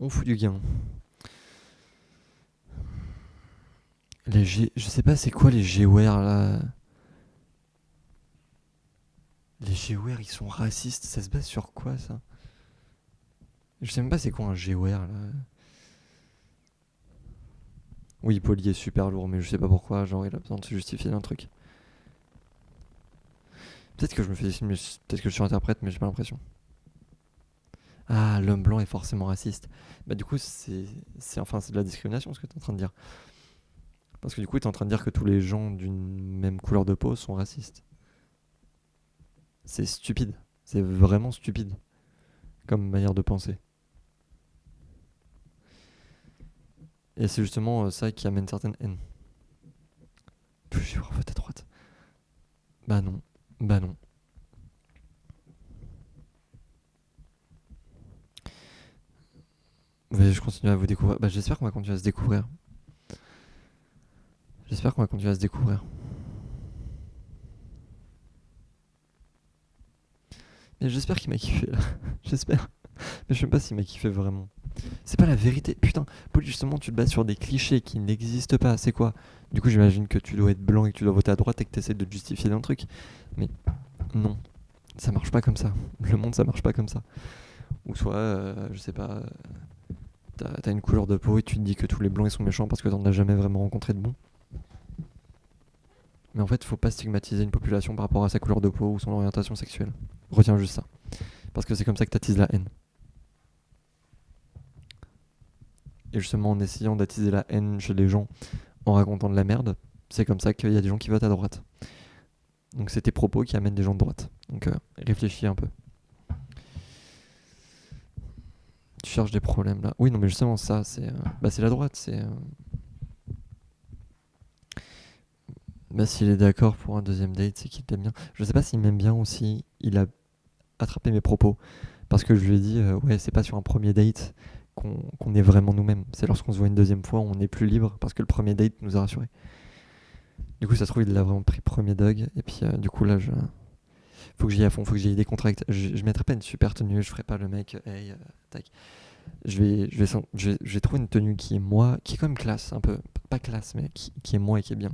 On fout du gain. Je sais pas c'est quoi les Gware là. Les Gware ils sont racistes, ça se base sur quoi ça? Je sais même pas c'est quoi un Gware là. Oui, Poli est super lourd, mais je sais pas pourquoi, genre il a besoin de se justifier d'un truc. Peut-être que je me fais des films, peut-être que je surinterprète, mais j'ai pas l'impression. Ah, l'homme blanc est forcément raciste. Bah du coup c'est de la discrimination ce que t'es en train de dire. Parce que du coup t'es en train de dire que tous les gens d'une même couleur de peau sont racistes. C'est stupide. C'est vraiment stupide comme manière de penser. Et c'est justement ça qui amène certaines haines. Toujours vote à droite. Bah non. Bah non. Mais je continue à vous découvrir. Bah j'espère qu'on va continuer à se découvrir. J'espère qu'on va continuer à se découvrir. Mais j'espère qu'il m'a kiffé là. J'espère. Mais je sais même pas s'il m'a kiffé vraiment. C'est pas la vérité. Putain, Paul, justement, tu te bases sur des clichés qui n'existent pas. C'est quoi? Du coup, j'imagine que tu dois être blanc et que tu dois voter à droite et que tu essaies de te justifier d'un truc. Mais non, ça marche pas comme ça. Le monde, ça marche pas comme ça. Ou soit, je sais pas, t'as une couleur de peau et tu te dis que tous les blancs ils sont méchants parce que t'en as jamais vraiment rencontré de bons. Mais en fait, faut pas stigmatiser une population par rapport à sa couleur de peau ou son orientation sexuelle. Retiens juste ça. Parce que c'est comme ça que t'attises la haine. Et justement, en essayant d'attiser la haine chez les gens en racontant de la merde, c'est comme ça qu'il y a des gens qui votent à droite. Donc c'est tes propos qui amènent des gens de droite. Donc réfléchis un peu. Tu cherches des problèmes là. Oui, non, mais justement, ça, c'est la droite. S'il est d'accord pour un deuxième date, c'est qu'il t'aime bien. Je sais pas s'il m'aime bien ou si il a attrapé mes propos. Parce que je lui ai dit, ouais, c'est pas sur un premier date qu'on est vraiment nous-mêmes. C'est lorsqu'on se voit une deuxième fois, on est plus libre. Parce que le premier date nous a rassurés. Du coup, ça se trouve, il l'a vraiment pris premier dog. Et puis, du coup, là, faut que j'y aille à fond, faut que j'y aille décontracté. Je mettrai pas une super tenue, je ferai pas le mec, hey, tac. Je vais trouver une tenue qui est moi, qui est quand même classe, un peu. Pas classe, mais qui est moi et qui est bien.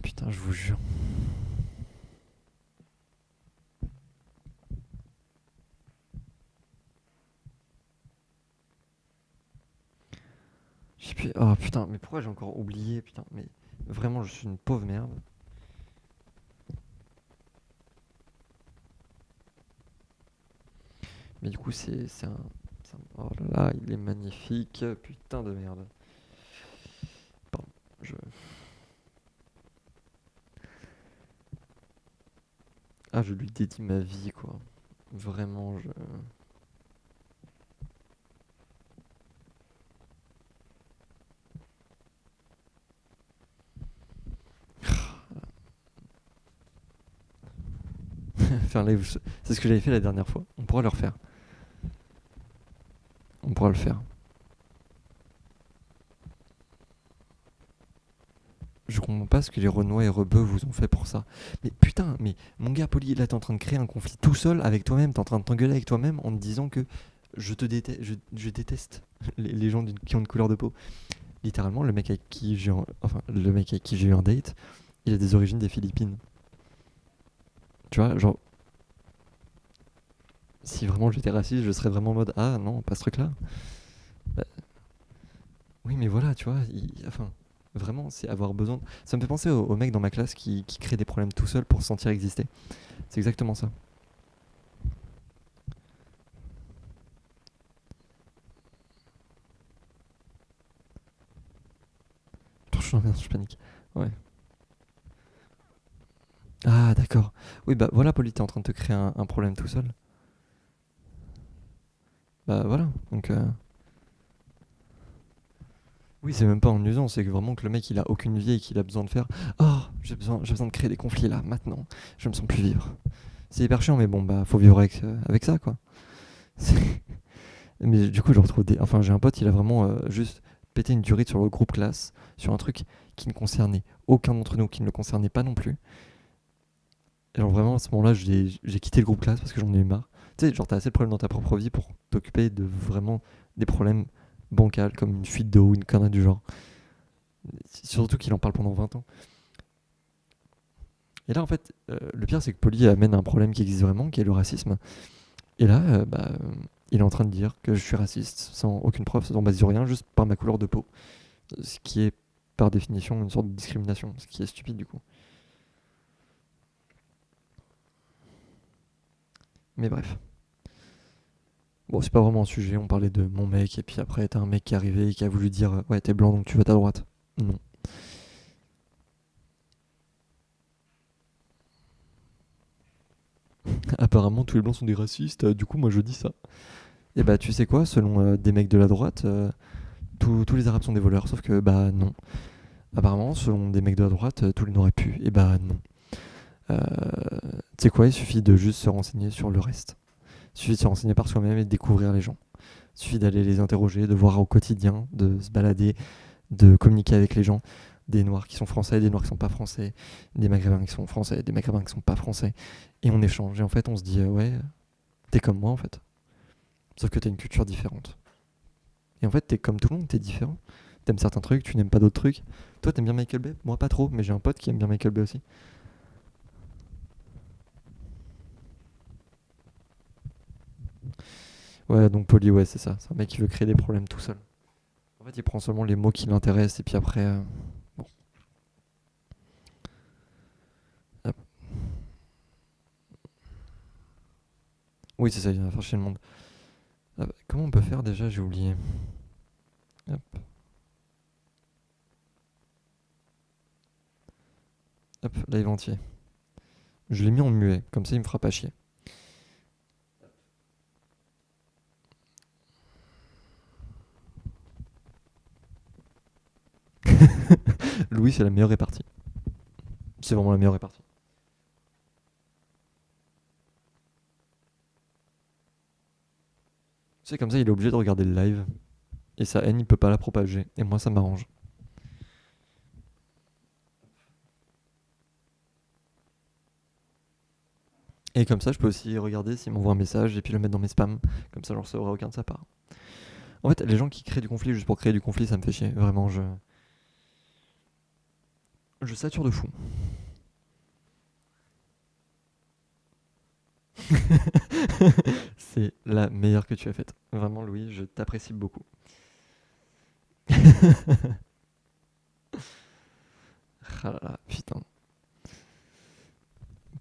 Putain, je vous jure. Je sais plus. Oh putain, mais pourquoi j'ai encore oublié? Putain, mais vraiment, je suis une pauvre merde. Mais du coup, oh là là, il est magnifique. Putain de merde. Pardon, je. Ah, je lui dédie ma vie, quoi. Vraiment, je. Faire live, c'est ce que j'avais fait la dernière fois. On pourra le refaire. On pourra le faire. Je comprends pas ce que les Renois et Rebeux vous ont fait pour ça. Mais putain, mais mon gars Poli, là t'es en train de créer un conflit tout seul avec toi-même. T'es en train de t'engueuler avec toi-même en te disant que je te déteste. Je déteste les gens qui ont une couleur de peau. littéralement, le mec avec qui j'ai eu un date, il a des origines des Philippines. Tu vois, genre, si vraiment j'étais raciste, je serais vraiment en mode ah non, pas ce truc-là. Bah, oui, mais voilà, tu vois, enfin, vraiment, c'est avoir besoin. Ça me fait penser au mec dans ma classe qui crée des problèmes tout seul pour se sentir exister. C'est exactement ça. Attends, je panique. Ouais. Ah, d'accord. Oui, bah voilà, Polly, t'es en train de te créer un problème tout seul. Bah voilà. Donc, oui, c'est même pas en usant, c'est que vraiment que le mec il a aucune vie et qu'il a besoin de faire. Oh, j'ai besoin de créer des conflits là, maintenant. Je me sens plus vivre. C'est hyper chiant, mais bon, bah faut vivre avec ça, quoi. C'est- Mais du coup, je retrouve des. Enfin, j'ai un pote, il a vraiment juste pété une durite sur le groupe classe, sur un truc qui ne concernait aucun d'entre nous, qui ne le concernait pas non plus. Et genre vraiment, à ce moment-là, j'ai quitté le groupe classe parce que j'en ai eu marre. Tu sais, genre, t'as assez de problèmes dans ta propre vie pour t'occuper de vraiment des problèmes bancals, comme une fuite d'eau ou une connerie du genre. Surtout qu'il en parle pendant 20 ans. Et là, en fait, le pire, c'est que Polly amène un problème qui existe vraiment, qui est le racisme. Et là, il est en train de dire que je suis raciste, sans aucune preuve, sans base sur rien, juste par ma couleur de peau. Ce qui est, par définition, une sorte de discrimination, ce qui est stupide du coup. Mais bref. Bon, c'est pas vraiment un sujet, on parlait de mon mec, et puis après, t'as un mec qui est arrivé et qui a voulu dire ouais, t'es blanc donc tu votes à droite. Non. Apparemment, tous les blancs sont des racistes, du coup, moi je dis ça. Et bah, tu sais quoi, selon des mecs de la droite, tous les arabes sont des voleurs, sauf que bah non. Apparemment, selon des mecs de la droite, tous les noirs pu. Et bah non. Tu sais quoi, il suffit de juste se renseigner sur le reste. Il suffit de se renseigner par soi-même et de découvrir les gens. Il suffit d'aller les interroger, de voir au quotidien, de se balader, de communiquer avec les gens. Des noirs qui sont français, des noirs qui sont pas français, des maghrébins qui sont français, des maghrébins qui sont pas français. Et on échange. Et en fait, on se dit, ouais, t'es comme moi en fait. Sauf que t'as une culture différente. Et en fait, t'es comme tout le monde, t'es différent. T'aimes certains trucs, tu n'aimes pas d'autres trucs. Toi, t'aimes bien Michael Bay? Moi, pas trop, mais j'ai un pote qui aime bien Michael Bay aussi. Ouais, donc Poli, ouais, c'est ça. C'est un mec qui veut créer des problèmes tout seul. En fait, il prend seulement les mots qui l'intéressent et puis après. Bon. Hop. Oui, c'est ça, il va faire chier le monde. Comment on peut faire déjà? J'ai oublié. Hop, hop, live entier. Je l'ai mis en muet, comme ça il me fera pas chier. Louis, c'est la meilleure répartie. C'est vraiment la meilleure répartie. C'est comme ça, il est obligé de regarder le live. Et sa haine, il peut pas la propager. Et moi, ça m'arrange. Et comme ça, je peux aussi regarder s'il m'envoie un message et puis le mettre dans mes spams. Comme ça, je ne recevrai aucun de sa part. En fait, les gens qui créent du conflit juste pour créer du conflit, ça me fait chier. Vraiment, je sature de fou. C'est la meilleure que tu as faite. Vraiment, Louis, je t'apprécie beaucoup. Ah là là, putain.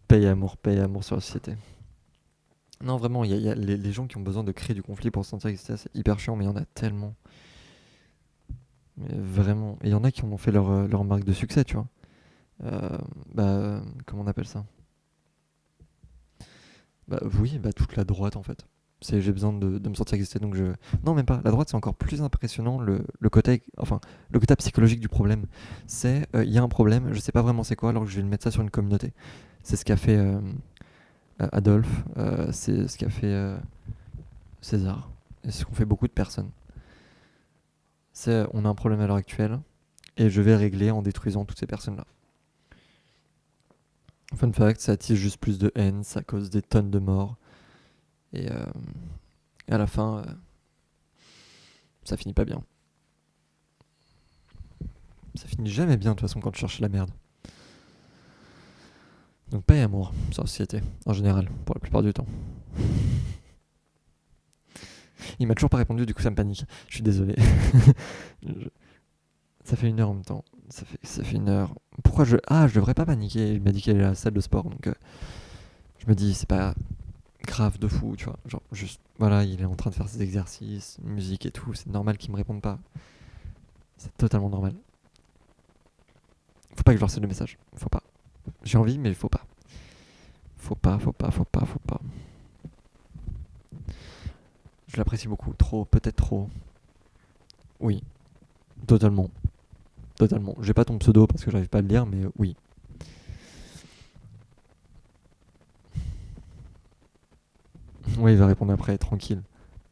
Paye amour sur la société. Non, vraiment, il y a les gens qui ont besoin de créer du conflit pour se sentir exister, c'est hyper chiant, mais il y en a tellement. Mais vraiment. Et il y en a qui en ont fait leur marque de succès, tu vois. Comment on appelle ça? Bah oui, bah toute la droite en fait. C'est j'ai besoin de me sentir exister donc je. Non même pas. La droite c'est encore plus impressionnant le côté enfin le côté psychologique du problème. C'est il y a un problème, je sais pas vraiment c'est quoi alors que je vais le mettre ça sur une communauté. C'est ce qu'a fait Adolphe, c'est ce qu'a fait César, et c'est ce qu'ont fait beaucoup de personnes. C'est on a un problème à l'heure actuelle et je vais le régler en détruisant toutes ces personnes là. Fun fact, ça attise juste plus de haine, ça cause des tonnes de morts et à la fin ça finit pas bien. Ça finit jamais bien de toute façon quand tu cherches la merde. Donc paix et amour sur la société, en général, pour la plupart du temps. Il m'a toujours pas répondu, du coup ça me panique. Je suis désolé. Ça fait 1 heure en même temps. Ça fait 1 heure. Pourquoi je... Ah, je devrais pas paniquer. Il m'a dit qu'elle est à la salle de sport, donc je me dis, c'est pas grave de fou, tu vois. Genre, juste, voilà, il est en train de faire ses exercices, musique et tout. C'est normal qu'il me réponde pas. C'est totalement normal. Faut pas que je leur cède le message. Faut pas. J'ai envie, mais faut pas. Faut pas. Je l'apprécie beaucoup. Trop, peut-être trop. Oui, totalement. Totalement. J'ai pas ton pseudo parce que j'arrive pas à le lire, mais oui. Oui, il va répondre après, tranquille.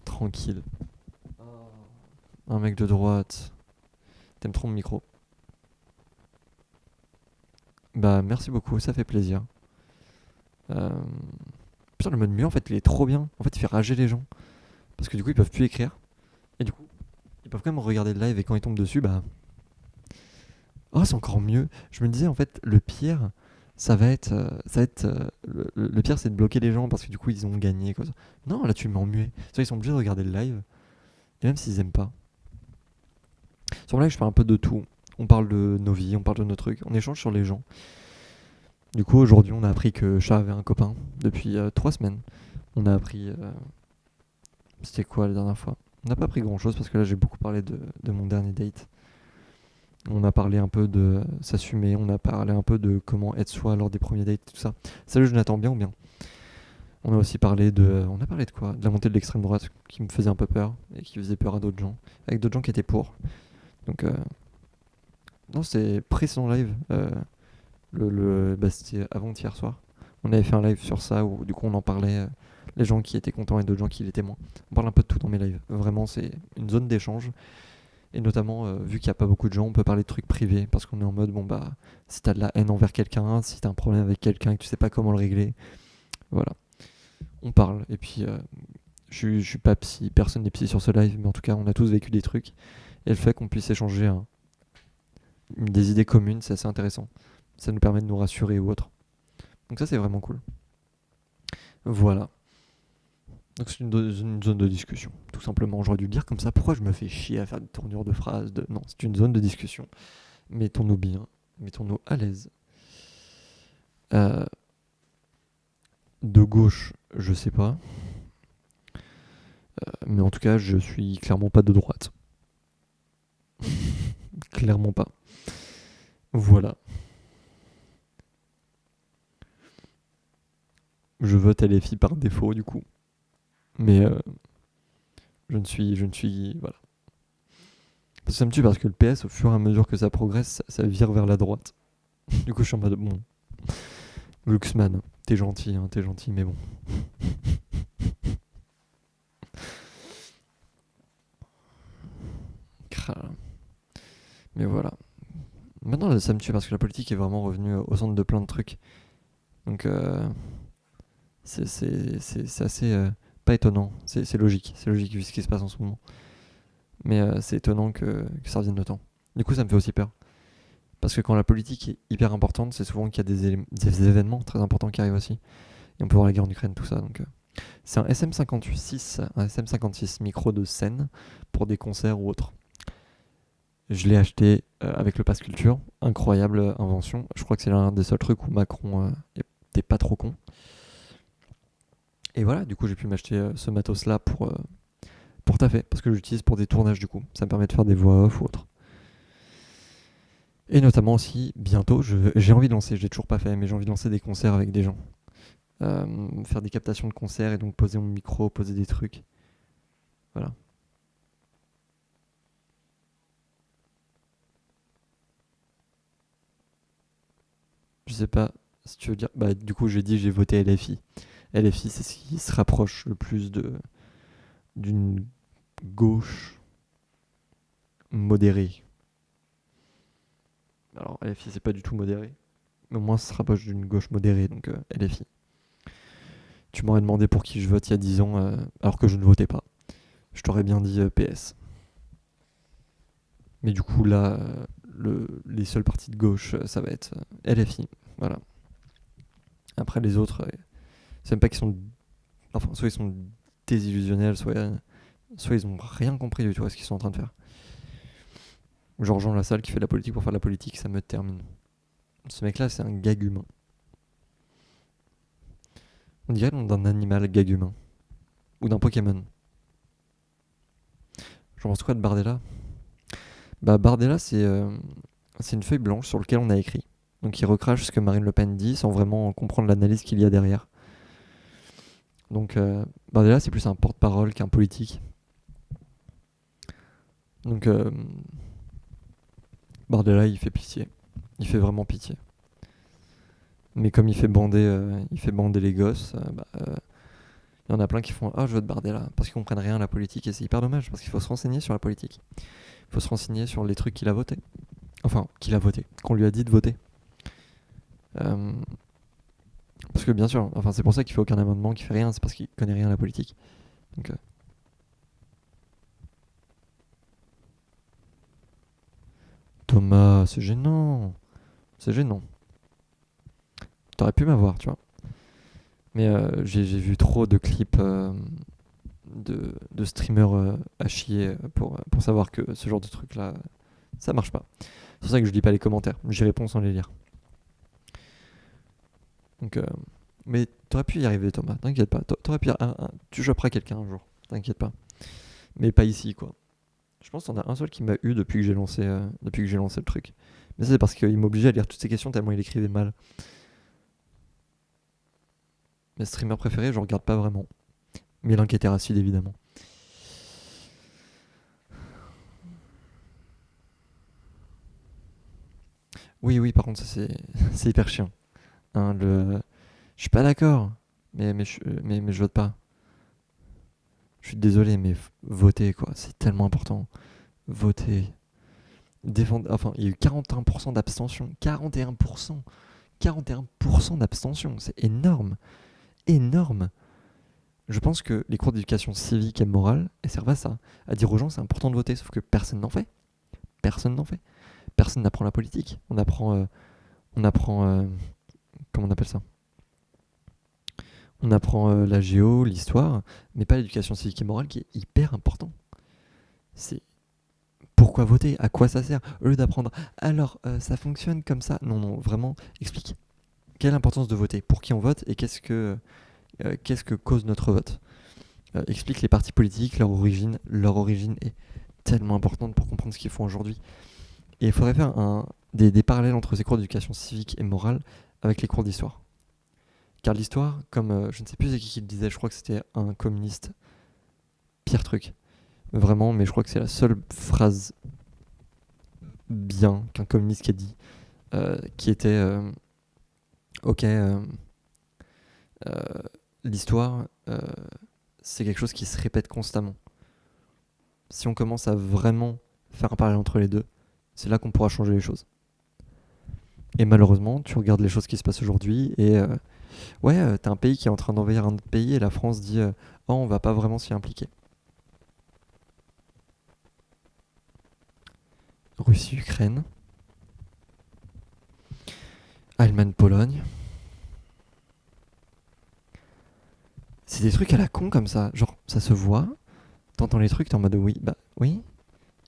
Tranquille. Un mec de droite. T'aimes trop mon micro. Bah, merci beaucoup, ça fait plaisir. Euh... Putain, le mode mieux, en fait, il est trop bien. En fait, il fait rager les gens. Parce que du coup, ils peuvent plus écrire. Et du coup, ils peuvent quand même regarder le live et quand ils tombent dessus, bah. Oh, c'est encore mieux. Je me disais, en fait, le pire, le pire, c'est de bloquer les gens parce que du coup, ils ont gagné. Quoi. Non, là, tu le mets en muet. Ils sont obligés de regarder le live. Et même s'ils aiment pas. Sur le live, je fais un peu de tout. On parle de nos vies, on parle de nos trucs. On échange sur les gens. Du coup, aujourd'hui, on a appris que Chat avait un copain depuis 3 semaines. On a appris. C'était quoi la dernière fois? On n'a pas appris grand chose parce que là, j'ai beaucoup parlé de mon dernier date. On a parlé un peu de s'assumer, on a parlé un peu de comment être soi lors des premiers dates, tout ça. Salut Jonathan, bien ou bien? On a aussi parlé de... On a parlé de quoi? De la montée de l'extrême droite qui me faisait un peu peur et qui faisait peur à d'autres gens. Avec d'autres gens qui étaient pour. Donc, non, c'était précédent live. C'était avant-hier soir. On avait fait un live sur ça où du coup on en parlait. Les gens qui étaient contents et d'autres gens qui l'étaient moins. On parle un peu de tout dans mes lives. Vraiment, c'est une zone d'échange. Et notamment, vu qu'il n'y a pas beaucoup de gens, on peut parler de trucs privés parce qu'on est en mode, bon bah, si t'as de la haine envers quelqu'un, si t'as un problème avec quelqu'un et que tu sais pas comment le régler, voilà, on parle. Et puis, je suis pas psy, personne n'est psy sur ce live, mais en tout cas, on a tous vécu des trucs. Et le fait qu'on puisse échanger des idées communes, c'est assez intéressant. Ça nous permet de nous rassurer ou autre. Donc ça, c'est vraiment cool. Voilà. Donc c'est une zone de discussion, tout simplement. J'aurais dû le dire comme ça. Pourquoi je me fais chier à faire des tournures de phrases Non, c'est une zone de discussion. Mettons-nous bien, mettons-nous à l'aise. Euh, de gauche, je sais pas. Mais en tout cas, je suis clairement pas de droite. Clairement pas. Voilà. Je vote LFI par défaut, du coup. Mais je ne suis. Voilà. Ça me tue parce que le PS, au fur et à mesure que ça progresse, ça vire vers la droite. Du coup, je suis en mode bon. Glucksmann, t'es gentil, mais bon. Mais voilà. Maintenant, ça me tue parce que la politique est vraiment revenue au centre de plein de trucs. Donc, c'est assez pas étonnant. C'est logique. C'est logique vu ce qui se passe en ce moment. Mais c'est étonnant que ça revienne de temps. Du coup, ça me fait aussi peur. Parce que quand la politique est hyper importante, c'est souvent qu'il y a des événements très importants qui arrivent aussi. Et on peut voir la guerre en Ukraine, tout ça. Donc, c'est un SM56 micro de scène pour des concerts ou autres. Je l'ai acheté avec le Pass Culture. Incroyable invention. Je crois que c'est l'un des seuls trucs où Macron était pas trop con. Et voilà, du coup, j'ai pu m'acheter ce matos-là pour taffer. Parce que j'utilise pour des tournages, du coup. Ça me permet de faire des voix off ou autre. Et notamment aussi, bientôt, j'ai envie de lancer, je l'ai toujours pas fait, mais j'ai envie de lancer des concerts avec des gens. Faire des captations de concerts et donc poser mon micro, poser des trucs. Voilà. Je sais pas si tu veux dire. Bah, du coup, j'ai dit j'ai voté LFI. LFI, c'est ce qui se rapproche le plus d'une gauche modérée. Alors, LFI, c'est pas du tout modéré. Mais au moins, ça se rapproche d'une gauche modérée, donc LFI. Tu m'aurais demandé pour qui je vote il y a 10 ans, alors que je ne votais pas. Je t'aurais bien dit PS. Mais du coup, là, les seuls partis de gauche, ça va être LFI. Voilà. Après les autres, c'est même pas qu'ils sont. Enfin, soit ils sont désillusionnels, soit ils ont rien compris du tout à ce qu'ils sont en train de faire. Genre Jean Lassalle qui fait de la politique pour faire de la politique, ça me termine. Ce mec-là, c'est un gag humain. On dirait le nom d'un animal gag humain. Ou d'un Pokémon. J'en pense quoi de Bardella? Bah Bardella, c'est une feuille blanche sur laquelle on a écrit. Donc il recrache ce que Marine Le Pen dit sans vraiment comprendre l'analyse qu'il y a derrière. Donc Bardella, c'est plus un porte-parole qu'un politique. Donc Bardella, il fait pitié. Il fait vraiment pitié. Mais comme il fait bander les gosses, il y en a plein qui font je veux te Bardella parce qu'ils comprennent rien à la politique et c'est hyper dommage parce qu'il faut se renseigner sur la politique. Il faut se renseigner sur les trucs qu'il a voté. Enfin, qu'il a voté, qu'on lui a dit de voter. Parce que bien sûr, enfin c'est pour ça qu'il fait aucun amendement, qu'il fait rien, c'est parce qu'il connaît rien à la politique. Donc, Thomas, c'est gênant. C'est gênant. T'aurais pu m'avoir, tu vois. Mais j'ai vu trop de clips de streamers à chier pour savoir que ce genre de truc là, ça marche pas. C'est pour ça que je lis pas les commentaires, j'y réponds sans les lire. Donc, mais t'aurais pu y arriver, Thomas, t'inquiète pas. T'aurais pu tu chopperas quelqu'un un jour, t'inquiète pas. Mais pas ici, quoi. Je pense qu'il y en a un seul qui m'a eu depuis que j'ai lancé le truc. Mais ça, c'est parce qu'il m'obligeait à lire toutes ces questions tellement il écrivait mal. Mes streamers préférés, je regarde pas vraiment. Milan Racide, évidemment. Oui, par contre, ça c'est hyper chiant. Hein, je suis pas d'accord, mais je vote pas. Je suis désolé, mais voter, quoi, c'est tellement important. Voter. Défendre. Enfin, il y a eu 41% d'abstention. 41%. 41% d'abstention. C'est énorme. Énorme. Je pense que les cours d'éducation civique et morale, elles servent à ça. À dire aux gens, c'est important de voter, sauf que personne n'en fait. Personne n'en fait. Personne n'apprend la politique. On apprend. Comment on appelle ça? On apprend la géo, l'histoire, mais pas l'éducation civique et morale qui est hyper important. C'est pourquoi voter, à quoi ça sert, au lieu d'apprendre alors ça fonctionne comme ça. Non, vraiment, explique. Quelle est l'importance de voter, pour qui on vote et qu'est-ce que cause notre vote. Explique les partis politiques, leur origine. Leur origine est tellement importante pour comprendre ce qu'ils font aujourd'hui. Et il faudrait faire des parallèles entre ces cours d'éducation civique et morale avec les cours d'histoire. Car l'histoire, comme je ne sais plus c'est qui le disait, je crois que c'était un communiste. Pire truc. Vraiment, mais je crois que c'est la seule phrase bien qu'un communiste qui a dit, qui était ok, l'histoire, c'est quelque chose qui se répète constamment. Si on commence à vraiment faire un parallèle entre les deux, c'est là qu'on pourra changer les choses. Et malheureusement, tu regardes les choses qui se passent aujourd'hui et t'as un pays qui est en train d'envahir un autre pays et la France dit on va pas vraiment s'y impliquer. Russie-Ukraine, Allemagne-Pologne. C'est des trucs à la con comme ça, genre ça se voit, t'entends les trucs, t'es en mode oui,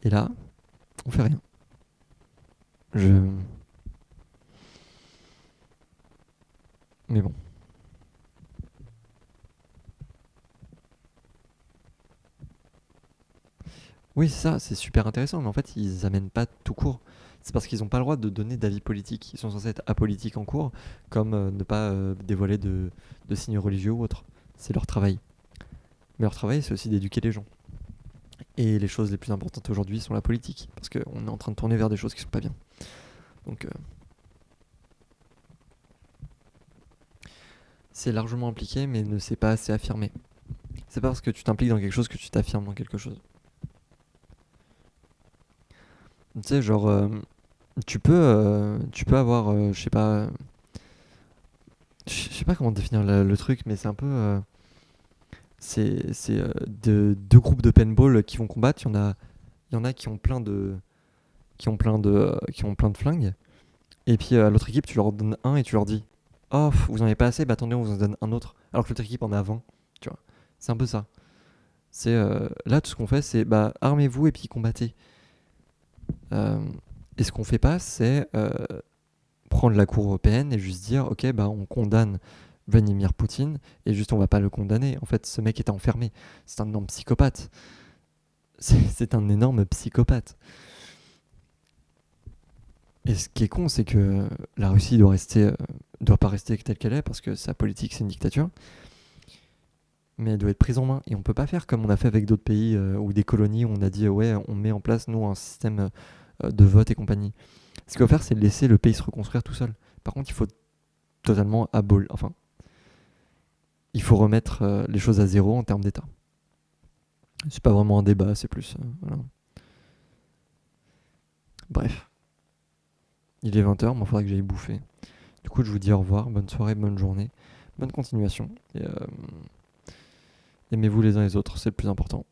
et là, on fait rien. Mais bon. Oui, c'est ça, c'est super intéressant, mais en fait, ils amènent pas tout court. C'est parce qu'ils n'ont pas le droit de donner d'avis politique. Ils sont censés être apolitiques en cours, comme ne pas dévoiler de signes religieux ou autres. C'est leur travail. Mais leur travail, c'est aussi d'éduquer les gens. Et les choses les plus importantes aujourd'hui sont la politique, parce qu'on est en train de tourner vers des choses qui sont pas bien. Donc, c'est largement impliqué, mais ne c'est pas assez affirmé. C'est pas parce que tu t'impliques dans quelque chose que tu t'affirmes dans quelque chose. Tu sais, genre, tu peux avoir, je sais pas comment définir le truc, mais c'est un peu, c'est deux groupes de paintball qui vont combattre. Il y en a qui ont plein qui ont plein de flingues. Et puis à l'autre équipe, tu leur donnes un et tu leur dis oh, vous en avez pas assez, bah attendez, on vous en donne un autre. Alors que l'autre équipe en a 20, tu vois. C'est un peu ça. C'est là, tout ce qu'on fait, c'est bah armez-vous et puis combattez. Et ce qu'on fait pas, c'est prendre la Cour européenne et juste dire ok, bah on condamne Vladimir Poutine et juste on va pas le condamner. En fait, ce mec est enfermé. C'est un énorme psychopathe. C'est un énorme psychopathe. Et ce qui est con, c'est que la Russie doit pas rester telle qu'elle est parce que sa politique, c'est une dictature. Mais elle doit être prise en main. Et on peut pas faire comme on a fait avec d'autres pays ou des colonies où on a dit ouais, on met en place nous un système de vote et compagnie. Ce qu'il faut faire, c'est laisser le pays se reconstruire tout seul. Par contre, il faut totalement abolir. Enfin, il faut remettre les choses à zéro en termes d'État. C'est pas vraiment un débat, c'est plus. Voilà. Bref. Il est 20h, mais il faudrait que j'aille bouffer. Du coup, je vous dis au revoir, bonne soirée, bonne journée, bonne continuation. Et aimez-vous les uns les autres, c'est le plus important.